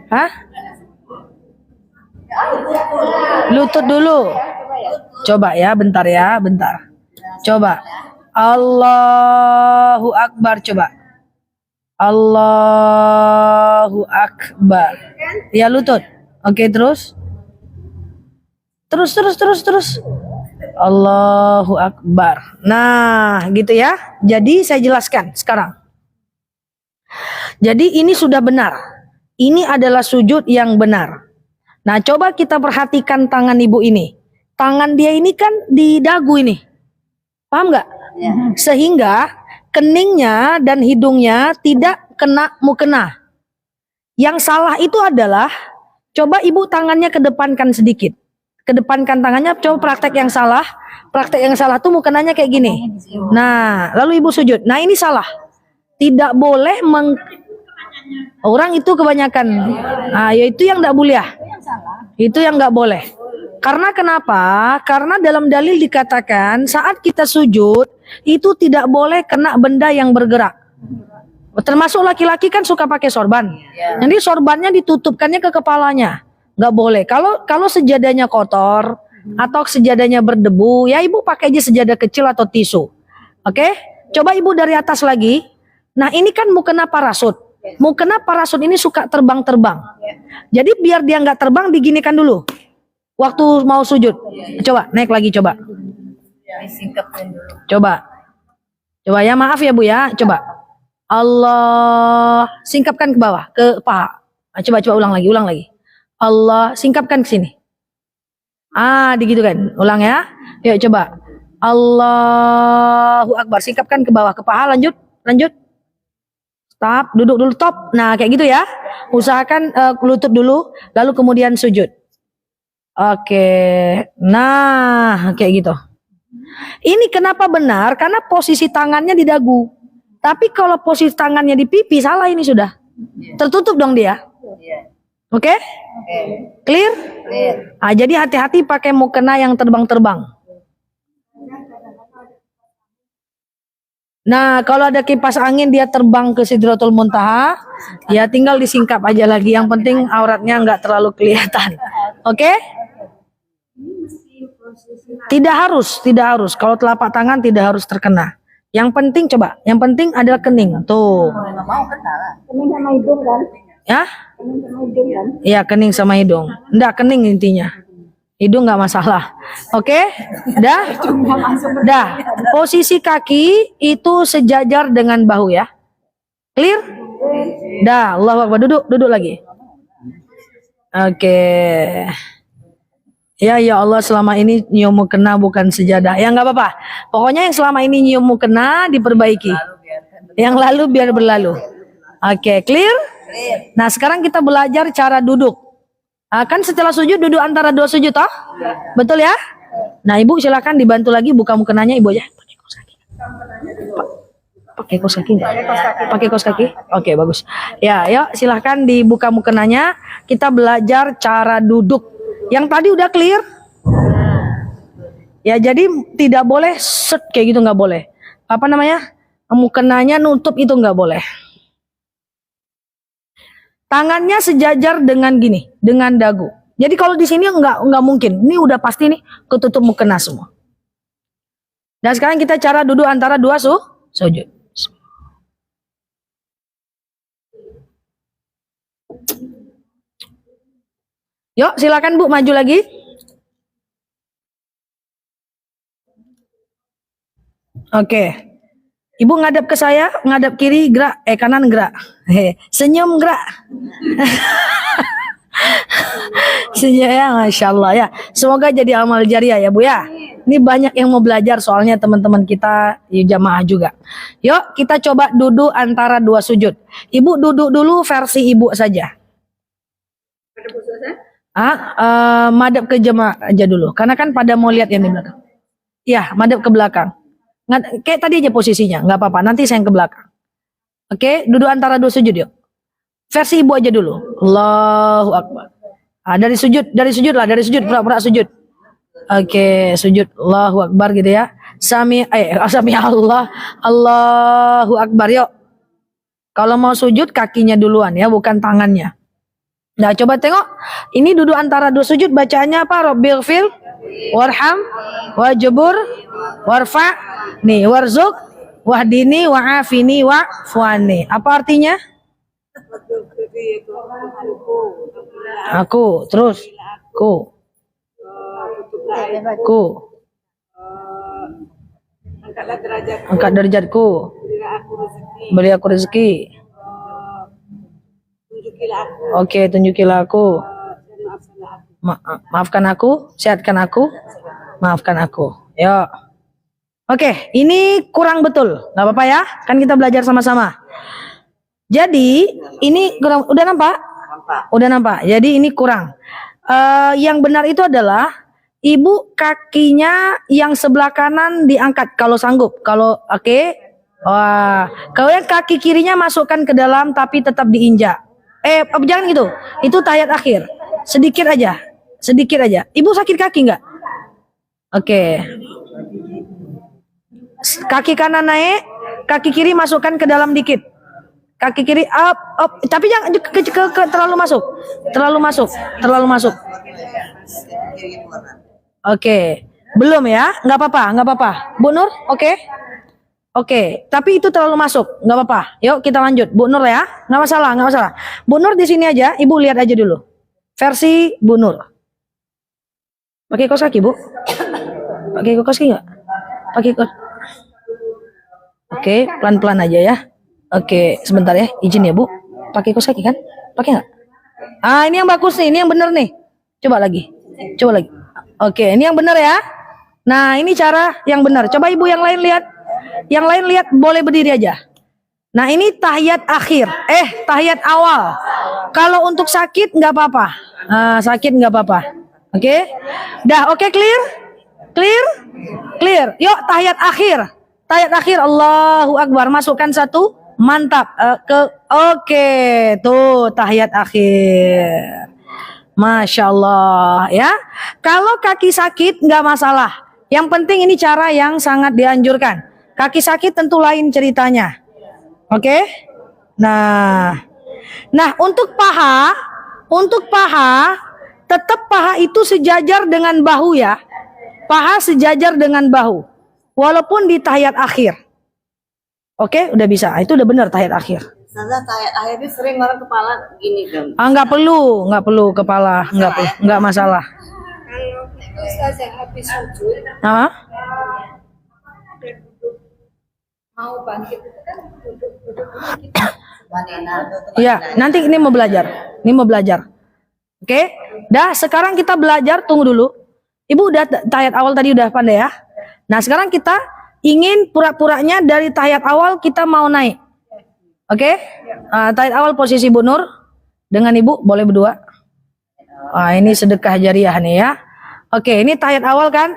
Hah? Lutut dulu. Coba ya, bentar ya, bentar. Coba. Allahu Akbar, coba. Allahu Akbar. Ya, lutut. Oke, terus. Terus. Allahu Akbar. Nah, gitu ya. Jadi saya jelaskan sekarang. Jadi ini sudah benar. Ini adalah sujud yang benar. Nah, coba kita perhatikan tangan ibu ini. Tangan dia ini kan di dagu ini. Paham nggak? Ya. Sehingga keningnya dan hidungnya tidak kena mukena. Yang salah itu adalah, coba ibu tangannya kedepankan sedikit. Kedepankan tangannya, coba praktek yang salah. Praktek yang salah tuh mukenanya kayak gini. Nah, lalu ibu sujud. Nah, ini salah. Tidak boleh orang itu kebanyakan. Nah, yaitu yang tidak boleh. Itu yang nggak boleh. Karena kenapa? Karena dalam dalil dikatakan saat kita sujud itu tidak boleh kena benda yang bergerak. Termasuk laki-laki kan suka pakai sorban. Nanti sorbannya ditutupkannya ke kepalanya. Nggak boleh. Kalau sejadahnya kotor atau sejadahnya berdebu, ya ibu pakai aja sejadah kecil atau tisu. Oke? Coba ibu dari atas lagi. Nah, ini kan mukena parasut. Mukena parasut ini suka terbang-terbang. Jadi biar dia nggak terbang, diginikan dulu. Waktu mau sujud. Coba, naik lagi coba. Coba ya, maaf ya Bu ya. Coba. Allah, singkapkan ke bawah, ke paha. Coba ulang lagi. Allah, singkapkan ke sini. Digitu kan. Ulang ya. Yuk coba. Allahu Akbar, singkapkan ke bawah, ke paha, lanjut. Stop, duduk dulu, top. Nah, kayak gitu ya. Usahakan lutut dulu, lalu kemudian sujud. Oke. Nah, kayak gitu. Ini kenapa benar? Karena posisi tangannya di dagu. Tapi kalau posisi tangannya di pipi, salah ini sudah. Tertutup dong dia. Oke? Clear? Jadi hati-hati pakai mukena yang terbang-terbang. Nah, kalau ada kipas angin dia terbang ke Sidratul Muntaha, ya tinggal disingkap aja lagi. Yang penting auratnya nggak terlalu kelihatan. Oke? Tidak harus. Kalau telapak tangan tidak harus terkena. Yang penting adalah kening. Tuh. Kening sama hidung kan? Ya? Kening sama hidung kan? Iya, kening sama hidung. Enggak, kening intinya. Hidung nggak masalah. Oke? Dah. Posisi kaki itu sejajar dengan bahu ya. Clear? Dah, Allahu Akbar. Duduk lagi. Oke. Ya Allah, selama ini nyium mukena bukan sejadah. Ya nggak apa-apa. Pokoknya yang selama ini nyium mukena diperbaiki. Yang lalu biar berlalu. Oke, clear? Nah, sekarang kita belajar cara duduk. Kan setelah sujud duduk antara dua sujud toh? Betul ya? Nah, ibu silakan dibantu lagi buka mukenanya ibu aja. Pakai kaos kaki enggak? Pakai kaos kaki? Oke, bagus. Ya, yuk silakan dibuka mukenanya. Kita belajar cara duduk. Yang tadi udah clear? Ya, jadi tidak boleh set kayak gitu, nggak boleh. Apa namanya? Mukenanya nutup itu nggak boleh. Tangannya sejajar dengan gini, dengan dagu. Jadi kalau di sini nggak mungkin. Ini udah pasti nih ketutup mukena semua. Dan sekarang kita cara duduk antara dua sujud. Yuk, silakan Bu maju lagi. Oke. Ibu ngadap ke saya, ngadap kiri gerak, kanan gerak. Senyum gerak. Senyum ya, Masya Allah ya. Semoga jadi amal jariah ya Bu ya. Ini banyak yang mau belajar soalnya teman-teman kita jamaah juga. Yuk kita coba duduk antara dua sujud. Ibu duduk dulu versi ibu saja. Madep ke jemaah aja dulu. Karena kan pada mau lihat yang di belakang. Ya, madep ke belakang. Kayak tadi aja posisinya, nggak apa-apa. Nanti saya yang ke belakang. Oke, duduk antara dua sujud yuk. Versi ibu aja dulu. Allahu Akbar. Dari sujud pura-pura sujud. Oke, sujud Allahu Akbar gitu ya. Sami Allah, Allahu Akbar yuk. Kalau mau sujud kakinya duluan ya, bukan tangannya. Nah, coba tengok. Ini duduk antara dua sujud bacaannya apa? Rabbighfir warham wajbur warfa nih warzuk wahdini wa'afini wa'fuani. Apa artinya? Aku terus ku angkat derajatku, beri aku rezeki. Oke, tunjukilah aku. Maafkan aku, sehatkan aku, maafkan aku. Yuk. Oke, ini kurang betul. Nggak apa-apa ya, kan kita belajar sama-sama. Jadi, ini kurang, udah nampak? Udah nampak. Jadi ini kurang. Yang benar itu adalah ibu kakinya yang sebelah kanan diangkat kalau sanggup. Kalau oke. Wah, kalau yang kaki kirinya masukkan ke dalam tapi tetap diinjak. Jangan gitu. Itu tahiyat akhir. Sedikit aja. Sedikit aja. Ibu sakit kaki nggak? Oke. Kaki kanan naik, kaki kiri masukkan ke dalam dikit. Kaki kiri up, tapi jangan terlalu masuk. Terlalu masuk. Oke. Belum ya? Nggak apa-apa. Bu Nur, oke? Oke, tapi itu terlalu masuk, nggak apa-apa. Yuk kita lanjut, Bu Nur ya, nggak masalah. Bu Nur di sini aja, Ibu lihat aja dulu. Versi Bu Nur. Pakai kaos kaki Bu? Pakai kaos kaki nggak? Pakai kaos. Oke, pelan-pelan aja ya. Oke, sebentar ya, izin ya Bu. Pakai kaos kaki kan? Pakai nggak? Ini yang bagus nih, ini yang bener nih. Coba lagi. Oke, ini yang bener ya. Nah, ini cara yang benar. Coba Ibu yang lain lihat. Yang lain lihat boleh berdiri aja. Nah ini tahiyat akhir. Tahiyat awal. Kalau untuk sakit nggak apa-apa. Sakit nggak apa-apa. Oke. Dah oke, clear? Clear. Yuk tahiyat akhir. Tahiyat akhir Allahu Akbar. Masukkan satu. Mantap. Oke. Tuh tahiyat akhir. Masya Allah ya. Kalau kaki sakit nggak masalah. Yang penting ini cara yang sangat dianjurkan. Kaki sakit tentu lain ceritanya. Oke? Nah, untuk paha tetap paha itu sejajar dengan bahu ya. Paha sejajar dengan bahu. Walaupun di tahiyat akhir. Oke, udah bisa. Itu udah benar tahiyat akhir. Ustazah, tahiyat akhir ini sering orang kepala gini kan. Nggak perlu kepala, nggak masalah. Kalau Ustazah habis sujud, mau bangkit itu kan duduk kita. Iya, nanti ini mau belajar. Oke, dah sekarang kita belajar, tunggu dulu. Ibu udah tahiyat awal tadi udah pandai ya. Nah sekarang kita ingin pura-puranya dari tahiyat awal kita mau naik. Oke, tahiyat awal posisi Bu Nur dengan Ibu boleh berdua. Ini sedekah jariah nih ya. Oke, ini tahiyat awal kan?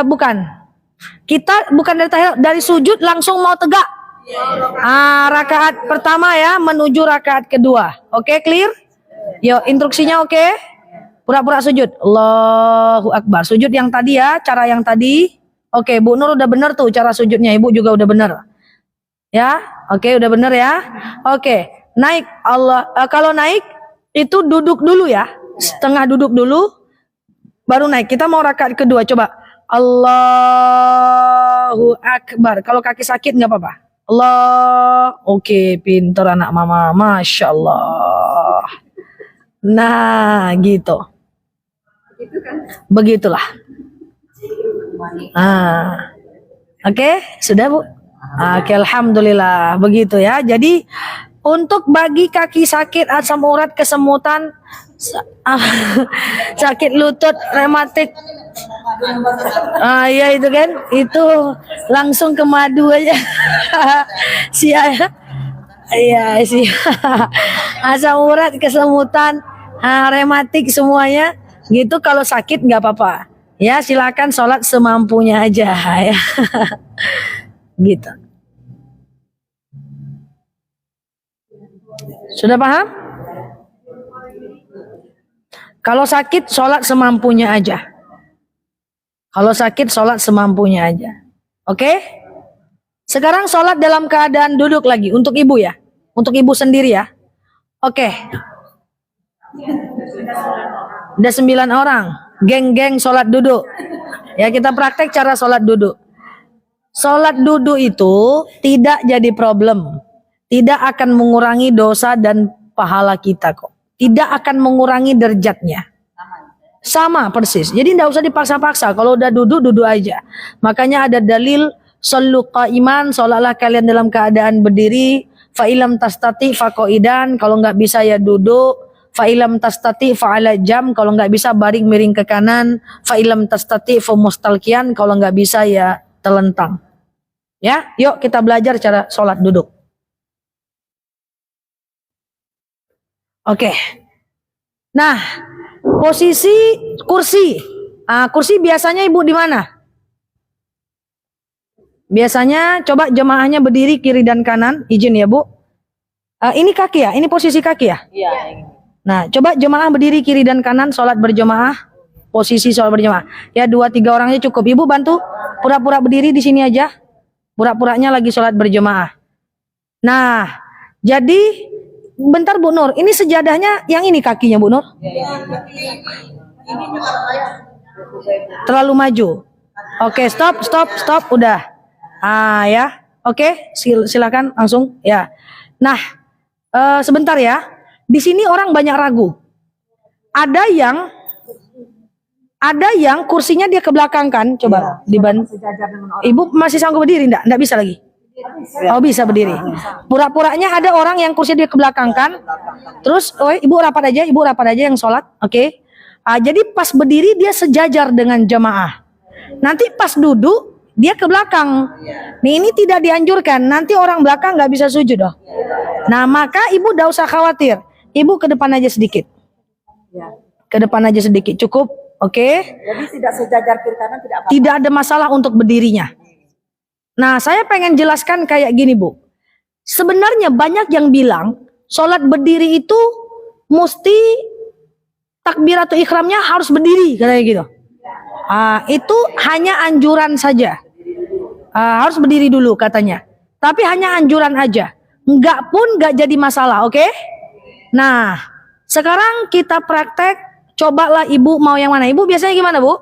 Bukan. Kita bukan dari sujud langsung mau tegak. Rakaat pertama ya menuju rakaat kedua. Oke, clear? Yo, instruksinya oke? Pura-pura sujud. Allahu Akbar. Sujud yang tadi ya, cara yang tadi. Oke, Bu Nur udah bener tuh cara sujudnya. Ibu juga udah bener. Ya, oke udah bener ya. Oke, naik kalau naik itu duduk dulu ya. Setengah duduk dulu baru naik. Kita mau rakaat kedua, coba. Allahu Akbar. Kalau kaki sakit nggak apa-apa. Oke, pintar anak mama, Masya Allah. Nah, gitu. Begitulah. Oke, sudah Bu? Oke, alhamdulillah. Begitu ya. Jadi untuk bagi kaki sakit, asam urat, kesemutan, sakit lutut, rematik, ya itu kan, itu langsung ke madu aja. Iya sih. Asam urat, kesemutan, rematik semuanya, gitu kalau sakit nggak apa-apa. Ya silakan sholat semampunya aja ya. Gitu. Sudah paham? Kalau sakit sholat semampunya aja. Kalau sakit sholat semampunya aja. Oke? Sekarang sholat dalam keadaan duduk lagi. Untuk ibu ya. Untuk ibu sendiri ya. Oke. Ada 9 orang. Geng-geng sholat duduk. Ya kita praktek cara sholat duduk. Sholat duduk itu tidak jadi problem. Tidak akan mengurangi dosa dan pahala kita kok. Tidak akan mengurangi derajatnya. Sama persis. Jadi tidak usah dipaksa-paksa. Kalau udah duduk, duduk aja. Makanya ada dalil shollu qa'iman, sholatlah kalian dalam keadaan berdiri. Fa'ilam tastati faqo'idan, kalau nggak bisa ya duduk. Fa'ilam tastati fa'ala jam, kalau nggak bisa baring miring ke kanan. Fa'ilam tastati famustalkian, kalau nggak bisa ya telentang. Ya, yuk kita belajar cara sholat duduk. Oke. Nah, posisi kursi. Kursi biasanya ibu di mana? Biasanya coba jemaahnya berdiri kiri dan kanan. Izin ya Bu. Ini kaki ya? Ini posisi kaki ya? Iya. Nah, coba jemaah berdiri kiri dan kanan, sholat berjemaah. Posisi sholat berjemaah. Ya 2-3 orang aja cukup. Ibu bantu pura-pura berdiri di sini aja. Pura-puranya lagi sholat berjemaah. Nah, jadi bentar Bu Nur, ini sejadahnya yang ini kakinya Bu Nur? Terlalu maju. Oke, stop, udah. Ya. Oke, silakan langsung ya. Nah, sebentar ya. Di sini orang banyak ragu. Ada yang kursinya dia ke belakang kan? Coba dibantu. Ibu masih sanggup berdiri enggak? Enggak bisa lagi. Oh bisa berdiri. Pura-puranya ada orang yang kursinya dia ke belakang kan? Terus, ibu rapat aja yang sholat, oke? Jadi pas berdiri dia sejajar dengan jamaah. Nanti pas duduk dia ke belakang. Nih ini tidak dianjurkan. Nanti orang belakang nggak bisa sujud doh. Nah maka ibu tidak usah khawatir. Ibu ke depan aja sedikit. Ke depan aja sedikit cukup, oke? Jadi tidak sejajar kiri kanan tidak apa-apa. Tidak ada masalah untuk berdirinya. Nah, saya pengen jelaskan kayak gini, Bu. Sebenarnya banyak yang bilang sholat berdiri itu mesti takbiratul ihramnya harus berdiri, katanya gitu. Itu hanya anjuran saja. Harus berdiri dulu katanya. Tapi hanya anjuran aja. Enggak pun enggak jadi masalah, oke? Nah, sekarang kita praktek. Cobalah ibu mau yang mana? Ibu biasanya gimana, Bu?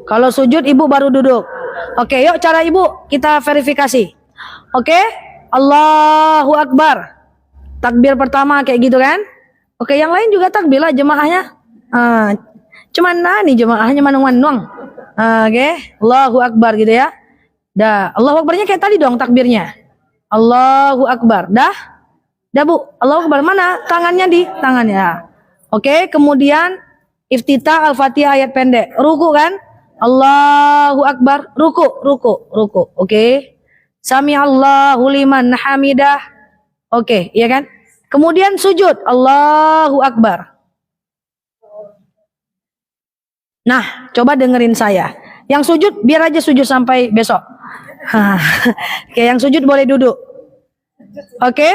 Kalau sujud ibu baru duduk. Oke, yuk cara ibu kita verifikasi. Oke, Allahu Akbar. Takbir pertama kayak gitu kan? Oke, yang lain juga takbir lah jemaahnya. Cuman nih jemaahnya manuang-manuang. Oke, Allahu Akbar gitu ya. Dah, Allahu Akbarnya kayak tadi dong takbirnya. Allahu Akbar. Dah Bu, Allahu Akbar mana? Tangannya di tangannya. Oke, kemudian iftitah Al-Fatihah ayat pendek. Ruku kan? Allahu Akbar. Ruku. Oke. Sami Allahu liman hamidah. Oke, iya kan? Kemudian sujud. Allahu Akbar. Nah, coba dengerin saya. Yang sujud biar aja sujud sampai besok. Oke, yang sujud boleh duduk. Oke,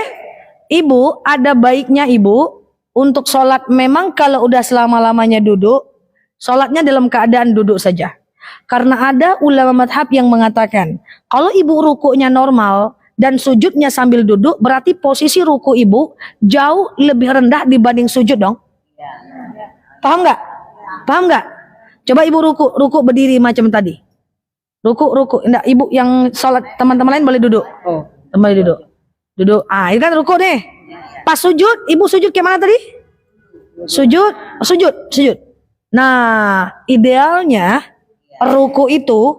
ibu ada baiknya ibu untuk sholat memang kalau udah selama-lamanya duduk, sholatnya dalam keadaan duduk saja. Karena ada ulama madhab yang mengatakan kalau ibu rukuknya normal dan sujudnya sambil duduk, berarti posisi ruku ibu jauh lebih rendah dibanding sujud dong. Paham nggak? Paham nggak? Coba ibu ruku berdiri macam tadi. Ruku. Enggak, ibu yang sholat teman-teman lain boleh duduk. Boleh duduk. Duduk. Ini kan ruku nih. Pas sujud, ibu sujud kayak mana tadi? Sujud, sujud. Nah, idealnya ruku itu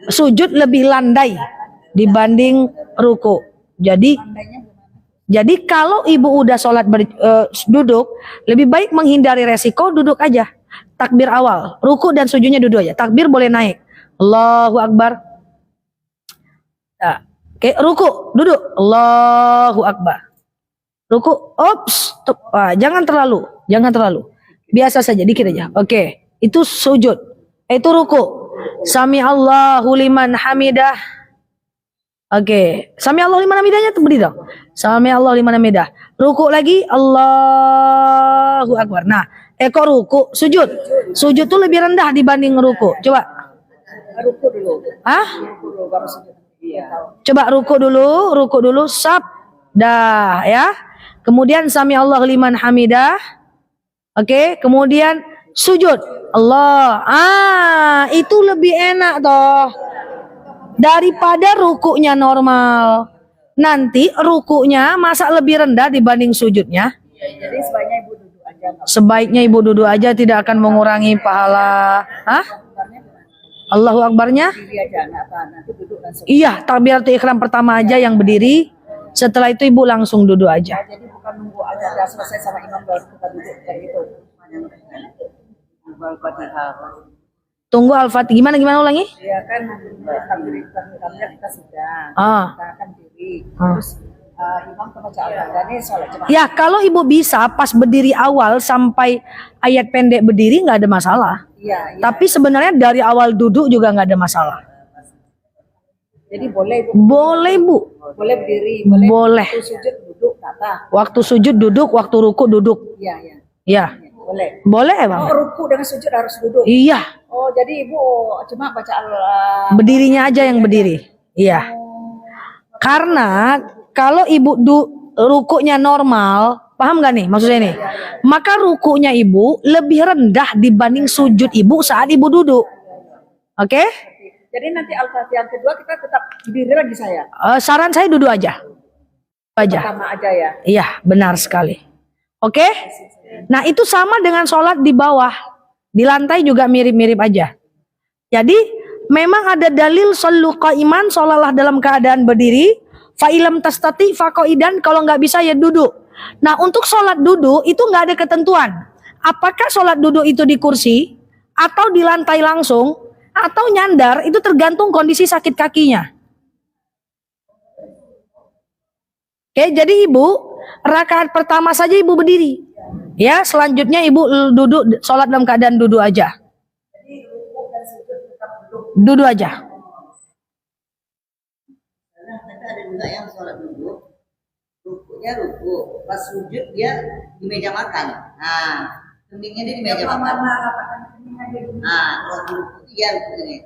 sujud lebih landai dibanding ruku. Jadi kalau ibu udah sholat duduk, lebih baik menghindari resiko duduk aja. Takbir awal, ruku dan sujudnya duduk aja. Takbir boleh naik. Allahu Akbar. Nah, oke, ruku, duduk. Allahu Akbar. Ruku, jangan terlalu. Biasa saja, dikit aja. Oke, itu sujud. Itu ruku. Sami Allahu liman hamidah. Oke, Sami Allahu liman hamidahnya tuh berdiri dong. Sami Allahu liman hamidah. Ruku lagi, Allahu Akbar. Nah, kok ruku, sujud. Sujud tuh lebih rendah dibanding ruku. Coba. Ruku dulu. Hah? Ruku dulu baru sujud. Iya. Coba ruku dulu, sab. Dah, ya. Kemudian Sami Allahu liman hamidah. Oke, kemudian sujud. Allah. Itu lebih enak toh. Daripada rukunya normal. Nanti rukunya masa lebih rendah dibanding sujudnya? Jadi sebaiknya ibu duduk aja. Sebaiknya ibu duduk aja, tidak akan mengurangi pahala. Hah? Allahu Akbarnya? Nanti duduk langsung. Iya, takbiratul ihram pertama aja yang berdiri. Setelah itu ibu langsung duduk aja. Jadi bukan nunggu aja selesai sama imam baru kita duduk kayak gitu. Tunggu Al-Fatihah. Gimana ulangi? Ya kan takbirnya kita sudah. Ah. Kita akan diri. Terus imam membaca Al-Fatihah ini sholat jemaah. Ya, kalau ibu bisa pas berdiri awal sampai ayat pendek berdiri nggak ada masalah. Iya. Tapi sebenarnya dari awal duduk juga nggak ada masalah. Jadi boleh ibu. Boleh bu. Boleh berdiri. Boleh. Waktu sujud duduk kata. Waktu sujud duduk, waktu ruku duduk. Iya. Iya. Boleh. Boleh bang. Ruku dengan sujud harus duduk. Iya. Oh, jadi ibu cuma baca Berdirinya aja yang berdiri. Iya. Karena kalau ibu rukunya normal, paham gak nih maksudnya nih? Maka rukunya ibu lebih rendah dibanding sujud ibu saat ibu duduk. Oke? Jadi nanti Al-Fatihah kedua kita tetap berdiri lagi saya. Saran saya duduk aja. Pertama aja ya. Iya, benar sekali. Oke? Nah, itu sama dengan sholat di bawah. Di lantai juga mirip-mirip aja. Jadi, memang ada dalil shollu qaiman, sholalah dalam keadaan berdiri. Fa'ilam tastati faqaidan, kalau nggak bisa ya duduk. Nah, untuk sholat duduk itu nggak ada ketentuan. Apakah sholat duduk itu di kursi atau di lantai langsung atau nyandar, itu tergantung kondisi sakit kakinya. Oke, jadi ibu rakaat pertama saja ibu berdiri. Ya, selanjutnya ibu duduk, sholat dalam keadaan duduk aja. Duduk aja. Tapi ada juga yang sholat duduk, rukunya ruku, pas sujud dia di meja makan. Nah, kening-nya dia di meja makan. Nah, kalau ruku dia ruku ini,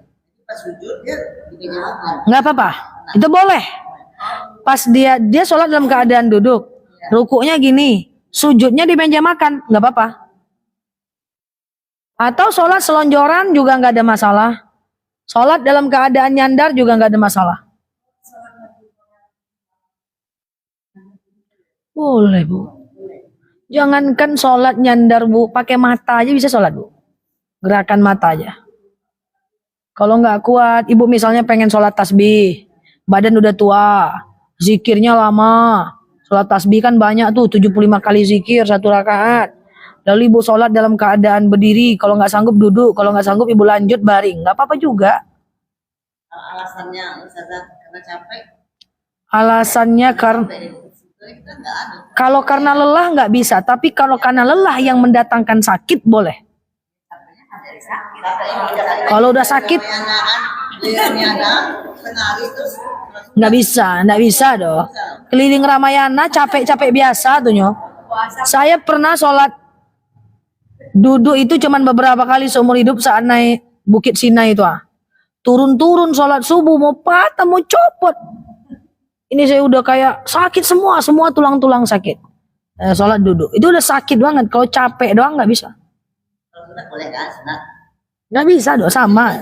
pas sujud dia di meja makan. Nggak apa-apa, itu boleh. Pas dia sholat dalam keadaan duduk, rukunya gini, sujudnya di meja makan, nggak apa-apa. Atau sholat selonjoran juga nggak ada masalah. Sholat dalam keadaan nyandar juga nggak ada masalah. Boleh bu. Jangankan sholat nyandar bu, pakai mata aja bisa sholat bu. Gerakan mata aja. Kalau nggak kuat, ibu misalnya pengen sholat tasbih, badan udah tua, zikirnya lama. Sholat tasbih kan banyak tuh, 75 kali zikir satu rakaat. Lalu ibu sholat dalam keadaan berdiri, kalau nggak sanggup duduk, kalau nggak sanggup ibu lanjut baring, nggak apa-apa juga. Alasannya Ustazah karena capek. Alasannya kalau karena lelah nggak bisa, tapi kalau karena lelah yang mendatangkan sakit boleh. Kalau udah sakit nggak bisa dong. Keliling Ramayana capek-capek biasa tuh nyo. Saya pernah sholat duduk itu cuman beberapa kali seumur hidup saat naik Bukit Sinai itu turun-turun sholat subuh mau patah mau copot. Ini saya udah kayak sakit semua tulang-tulang sakit. Sholat duduk itu udah sakit banget. Kalau capek doang nggak bisa. Nggak bisa dong, sama.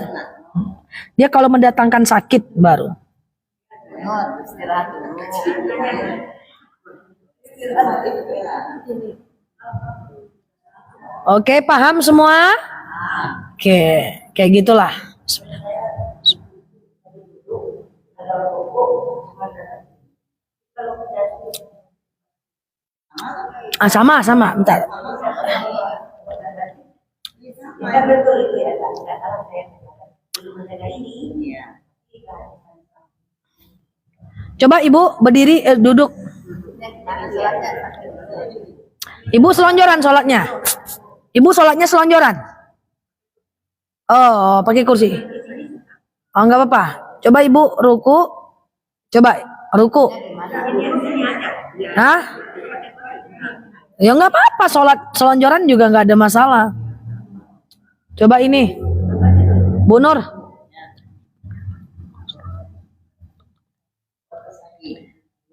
Dia kalau mendatangkan sakit baru. Oke, paham semua? Oke, kayak gitulah. Sama, bentar. Coba Ibu berdiri, duduk. Ibu selonjoran sholatnya. Ibu sholatnya selonjoran. Oh, pakai kursi. Oh, nggak apa-apa. Coba Ibu ruku. Coba ruku. Hah? Ya nggak apa-apa, sholat selonjoran juga nggak ada masalah. Coba ini, Bu Nur.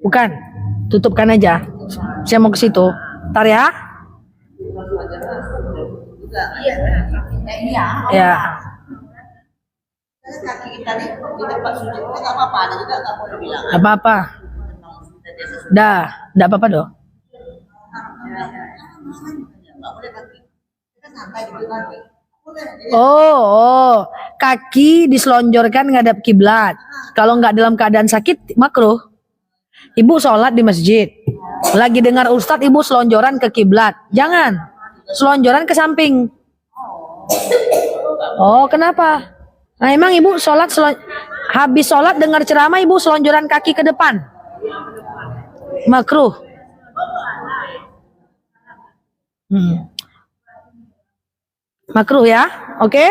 Bukan, tutupkan aja. Saya mau ke situ. Ntar ya. Ya. Kaki kita nih di tempat sujud itu nggak apa-apa, ada juga nggak boleh bilang. Nggak apa-apa. Dah, nggak apa-apa dong. Nggak boleh kaki. Kita santai gitu kaki. Oh, kaki diselonjorkan ngadap kiblat. Kalau nggak dalam keadaan sakit, makruh. Ibu sholat di masjid, lagi dengar ustadz, ibu selonjoran ke kiblat. Jangan, selonjoran ke samping. Oh, kenapa? Nah, emang ibu habis sholat dengar ceramah, ibu selonjoran kaki ke depan. Makruh. Makruh ya, oke?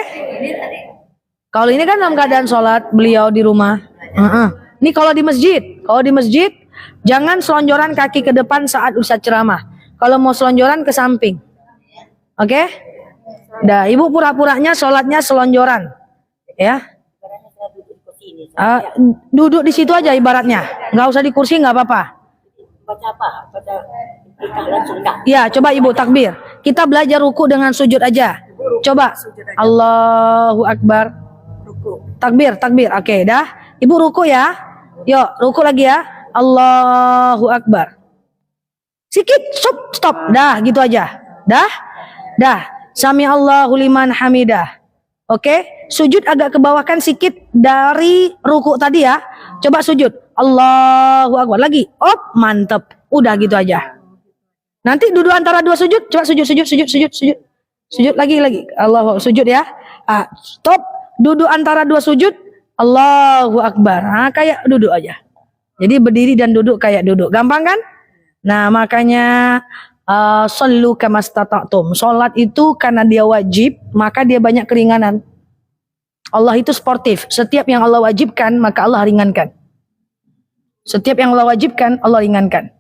Kalau ini kan dalam keadaan sholat beliau di rumah. Ini kalau di masjid, jangan selonjoran kaki ke depan saat ustadz ceramah. Kalau mau selonjoran ke samping, oke? Dah, ibu pura-puranya sholatnya selonjoran, ya? Duduk di situ aja ibaratnya, nggak usah di kursi, nggak apa-apa. Baca apa? Baca langsung enggak? Ya, coba ibu takbir. Kita belajar ruku dengan sujud aja. Coba. Allahu Akbar. Takbir. Oke, dah. Ibu ruku ya. Yuk, ruku lagi ya. Allahu Akbar. Sikit, stop. Dah, gitu aja. Dah. Sami Allahu liman hamidah. Oke, sujud agak ke bawah kan sikit dari ruku tadi ya. Coba sujud. Allahu Akbar lagi. Mantep. Udah gitu aja. Nanti duduk antara dua sujud. Coba sujud. Sujud lagi. Allahu sujud ya. Stop. Duduk antara dua sujud. Allahu Akbar. Kayak duduk aja. Jadi berdiri dan duduk kayak duduk. Gampang kan? Nah, makanya shollu kamastata'tum. Salat itu karena dia wajib, maka dia banyak keringanan. Allah itu sportif. Setiap yang Allah wajibkan, maka Allah ringankan. Setiap yang Allah wajibkan, Allah ringankan.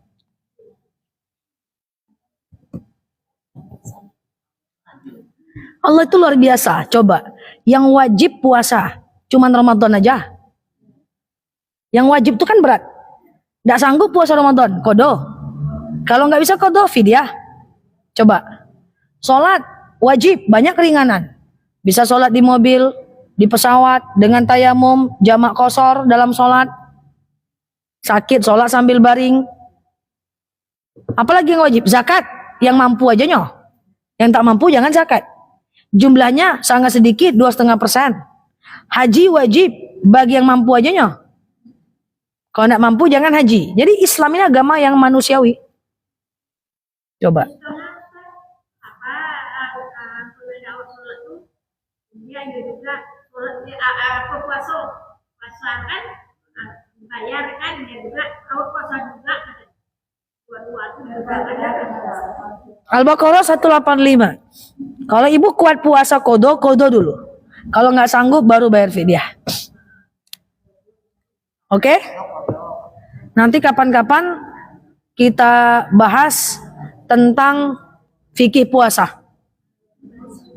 Allah itu luar biasa. Coba, yang wajib puasa, cuman Ramadan aja. Yang wajib itu kan berat. Nggak sanggup puasa Ramadan, kodo. Kalau nggak bisa kodo, fidyah. Coba, sholat wajib, banyak keringanan. Bisa sholat di mobil, di pesawat, dengan tayamum, jamak qashar dalam sholat. Sakit, sholat sambil baring. Apalagi yang wajib? Zakat, yang mampu aja nyoh. Yang tak mampu jangan zakat. Jumlahnya sangat sedikit, 2,5%. Haji wajib bagi yang mampu aja nyoh. Kalau tidak mampu jangan haji. Jadi Islam ini agama yang manusiawi. Coba. Al-Baqarah 185. Kalau ibu kuat puasa kodo dulu. Kalau nggak sanggup baru bayar fidyah. Oke? Nanti kapan-kapan kita bahas tentang fikih puasa.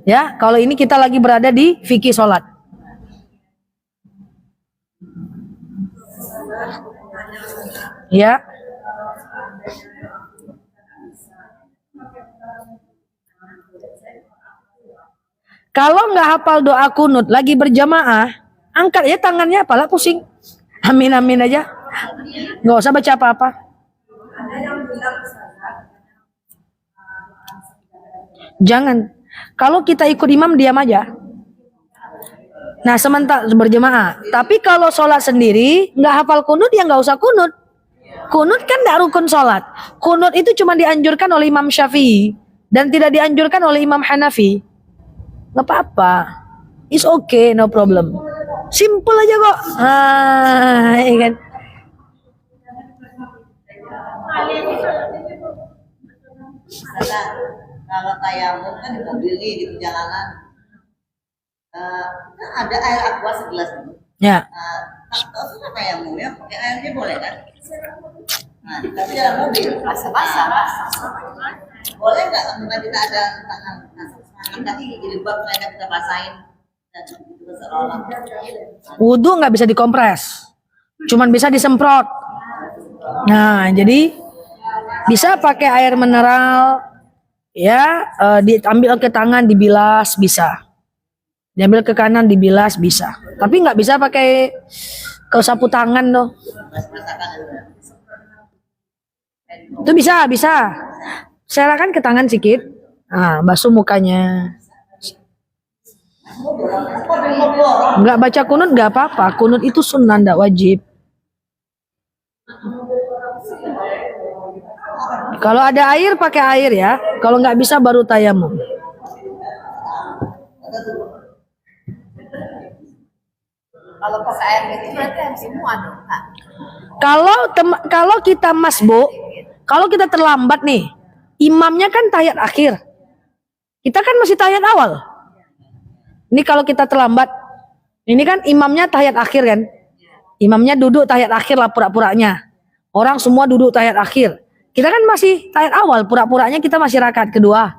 Ya, kalau ini kita lagi berada di fikih sholat. Ya. Kalau nggak hafal doa kunut lagi berjamaah, angkat ya tangannya, apalah pusing. Amin aja. Nggak usah baca apa-apa. Ada yang bilang Jangan. Kalau kita ikut imam diam aja. Nah, sementara berjemaah. Tapi kalau sholat sendiri, nggak hafal kunut, ya nggak usah kunut. Kunut kan nggak rukun sholat. Kunut itu cuma dianjurkan oleh Imam Syafi'i dan tidak dianjurkan oleh Imam Hanafi. Nggak apa-apa. It's okay, no problem. Simple aja kok. Ya kan? Misalnya kalau tayamum kan di mobil nih, di perjalanan. Kan ada air aqua segelas itu. Ya. Kalau sudah tayamum ya pakai airnya boleh kan? Nah, tapi dalam mobil basah-basah. Boleh nggak kalau kita ada tangan kaki jadi bab lainnya kita basahin dan itu seolah. Wudhu nggak bisa dikompres, cuman bisa disemprot. Nah, jadi bisa pakai air mineral, ya, diambil ke tangan dibilas bisa, diambil ke kanan dibilas bisa, tapi nggak bisa pakai ke sapu tangan loh. Itu bisa. Serahkan ke tangan sedikit, basuh mukanya. Nggak baca kunut nggak apa-apa, kunut itu sunnah, nggak wajib. Kalau ada air pakai air ya, kalau nggak bisa baru tayamum. Kalau pakai air itu berarti harus semua dong, Kak. Kalau kita masbuk, kalau kita terlambat nih, imamnya kan tahiyat akhir. Kita kan masih tahiyat awal. Ini kalau kita terlambat, ini kan imamnya tahiyat akhir kan? Imamnya duduk tahiyat akhir lah pura-puranya. Orang semua duduk tahiyat akhir. Kita kan masih tahiyat awal, pura-puranya kita masih rakaat kedua.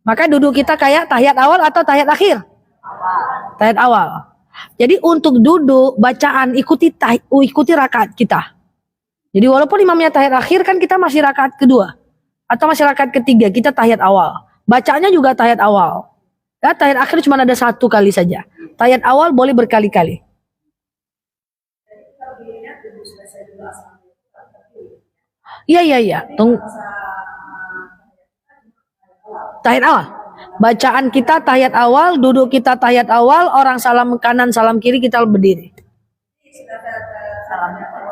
Maka duduk kita kayak tahiyat awal atau tahiyat akhir? Tahiyat awal. Jadi untuk duduk bacaan ikuti rakaat kita. Jadi walaupun imamnya tahiyat akhir kan kita masih rakaat kedua atau masih rakaat ketiga, kita tahiyat awal. Bacaannya juga tahiyat awal. Ya, tahiyat akhir cuma ada satu kali saja. Tahiyat awal boleh berkali-kali. Iya. Tunggu. Tahiyat awal. Bacaan kita tahiyat awal, duduk kita tahiyat awal, orang salam kanan, salam kiri, kita berdiri.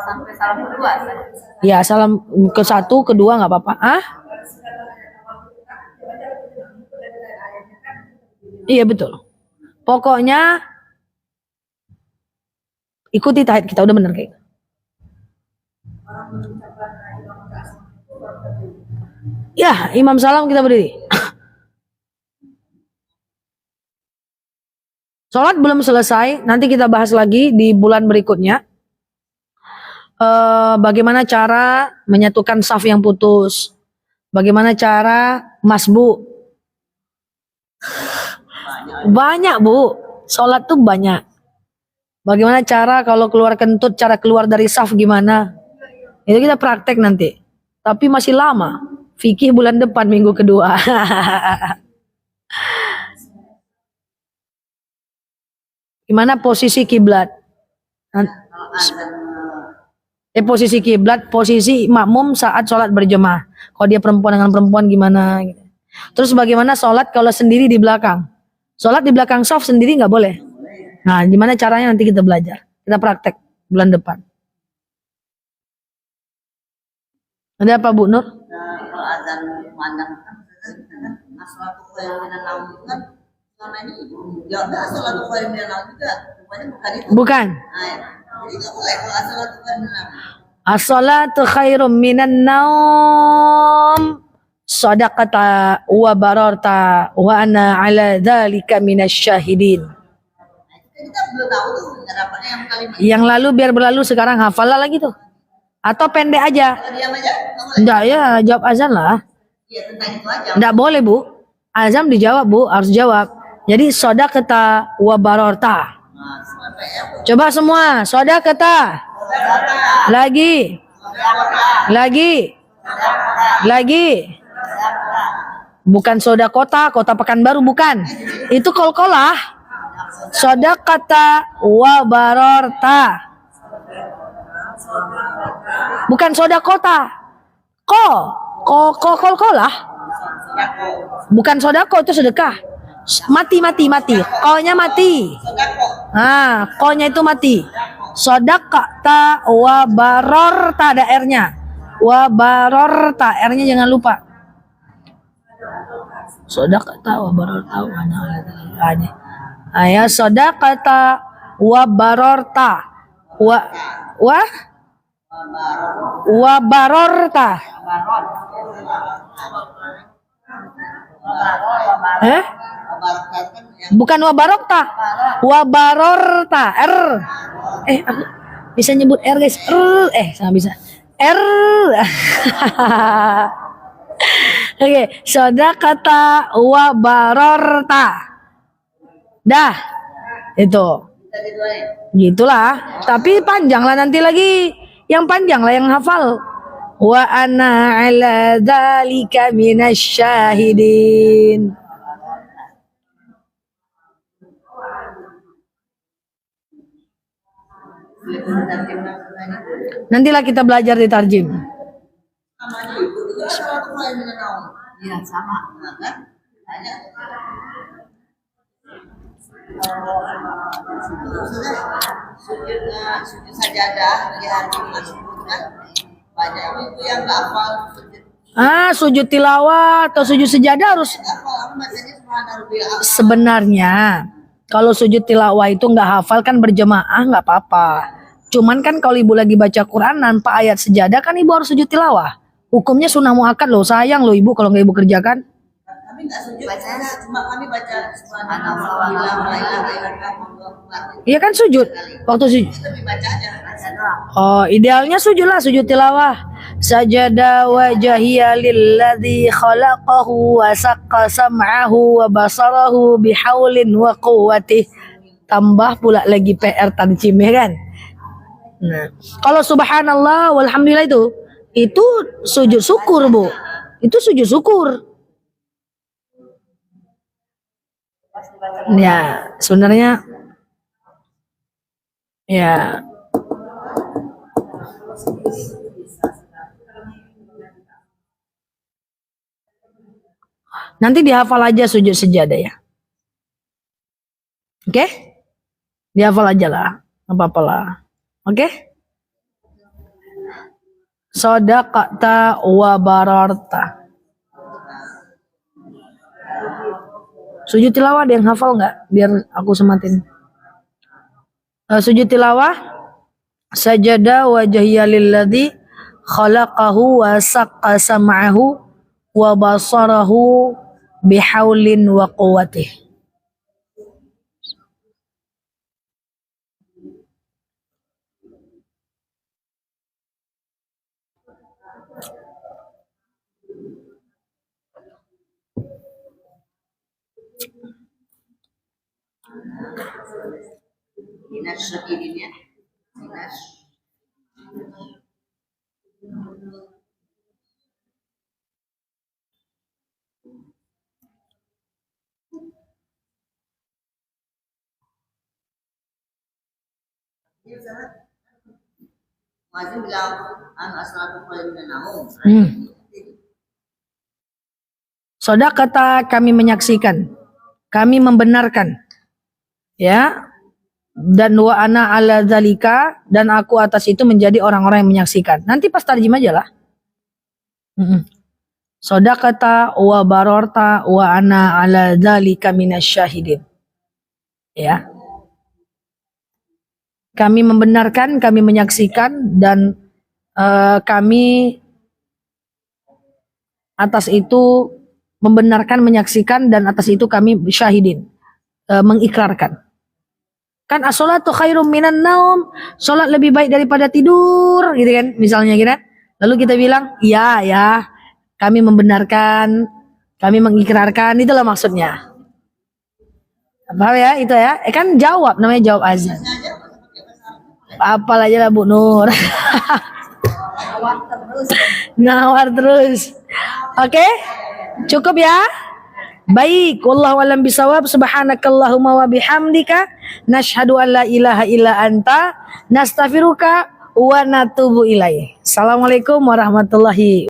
Sampai salam kedua. Ya, salam ke satu, kedua nggak apa-apa. Iya betul. Pokoknya ikuti tahiyat kita, udah bener kayak. Ya, imam salam kita berdiri. Sholat belum selesai, nanti kita bahas lagi di bulan berikutnya. Bagaimana cara menyatukan saf yang putus, bagaimana cara masbu. Banyak bu, sholat tuh banyak. Bagaimana cara kalau keluar kentut, cara keluar dari saf gimana, itu kita praktek nanti. Tapi masih lama, fikih bulan depan minggu kedua. Gimana posisi kiblat? Posisi kiblat, posisi makmum saat sholat berjemaah. Kalau dia perempuan dengan perempuan gimana? Gitu. Terus bagaimana sholat kalau sendiri di belakang? Sholat di belakang saf sendiri nggak boleh. Nah, gimana caranya nanti kita belajar. Kita praktek bulan depan. Ada apa Bu Nur? Kalau azan kumandang kan as-salatu khairun minan naum kan selama ini ya enggak as-salatu khairun minan naum juga. Rupanya bukan itu. Bukan. Nah, jadi enggak boleh kalau as-salatu khairun minan naum. As-salatu khairum minan naum. Sadaqata wa bararta wa ana ala dzalika minasyahidin. Kita belum tahu tuh nyerapnya yang kalimat. Yang lalu biar berlalu, sekarang hafal lagi tuh. Atau pendek aja. Diam aja. Enggak ya, jawab azan lah. Iya, tentang itu aja. Enggak boleh Bu. Azan dijawab Bu, harus jawab. Jadi sadaqata wa bararta. Nah, sampai ya. Coba semua, sadaqata. Lagi. Lagi. Bukan soda kota Pekanbaru, bukan. Itu kol-kolah. Sadaqata wa bararta. Bukan soda kota. Kol-kolah. Bukan sodako, itu sedekah. Mati. Ko-nya mati. Nah, ko-nya itu mati. Sodakta wa barorta ada R-nya. Wa barorta, R-nya jangan lupa. Sodakta wa barorta ya sodakta wa barorta wa barorta. Bukan wabarokta, wabarorta R. Aku bisa nyebut R guys. Sama bisa R. Oke, sodakata wabarorta. Dah, itu. Gitulah. Tapi panjang lah nanti lagi. Yang panjang lah yang hafal. Wa ana ala dzalika minasyahidin. Nantilah kita belajar di tarjim. Iya, sama. Sujud sajadah di hari Jumat kan banyak itu yang nggak hafal sujud. Sujud tilawah atau sujud sejadah harus sebenarnya kalau sujud tilawah itu nggak hafal kan berjemaah nggak apa-apa. Cuman kan kalau ibu lagi baca Quran tanpa ayat sejadah kan ibu harus sujud tilawah. Hukumnya sunnah muakkad loh, sayang loh ibu kalau nggak ibu kerjakan. Kami nggak sujud bacanya, cuma kami baca subhanallah. Iya kan sujud waktu sujud. Kami baca aja. Oh, idealnya sujud lah, sujud tilawah. Sajada wajhiya lilladzi khalaqahu wa saqqa sam'ahu wa basarahu bihaulin wa quwwatih. Tambah pula lagi PR tancim ya kan. Nah, kalau subhanallah walhamdulillah itu sujud syukur, Bu. Itu sujud syukur. Ya, sebenarnya ya nanti dihafal aja sujud sejadah ya. Oke? Dihafal aja lah, apa-apa lah. Oke? Sodaqata wa bararta. Sujud tilawah ada yang hafal nggak? Biar aku sematin. Sujud tilawah. Sajada wajhiya lilladzi khalaqahu wa saqqa sam'ahu wa basarahu bihaulin wa quwwatih. Dinas syahidinnya. Dinas. Wajib bilang asalatul khairin naum. Sodak kata kami menyaksikan, kami membenarkan, ya, dan wa ana ala zalika dan aku atas itu menjadi orang-orang yang menyaksikan. Nanti pas tarjim aja lah. Sodak kata wa barorta wa ana ala zalika minasyahidin. Ya. Kami membenarkan, kami menyaksikan dan kami atas itu membenarkan, menyaksikan dan atas itu kami syahidin, mengikrarkan. Kan as-sholatu khairum minan naum, sholat lebih baik daripada tidur, gitu kan, misalnya gitu. Lalu kita bilang, iya ya, kami membenarkan, kami mengikrarkan, itulah maksudnya. Paham ya, itu ya? Kan jawab, namanya jawab azan. Apal aja lah Bu Nur. Nawar terus. Oke? Cukup ya? Baik, wallahu alam bisawab. Subhanakallahumma wa bihamdika nashhadu an la ilaha illa anta nastaghfiruka wa natubu ilaih. Assalamualaikum warahmatullahi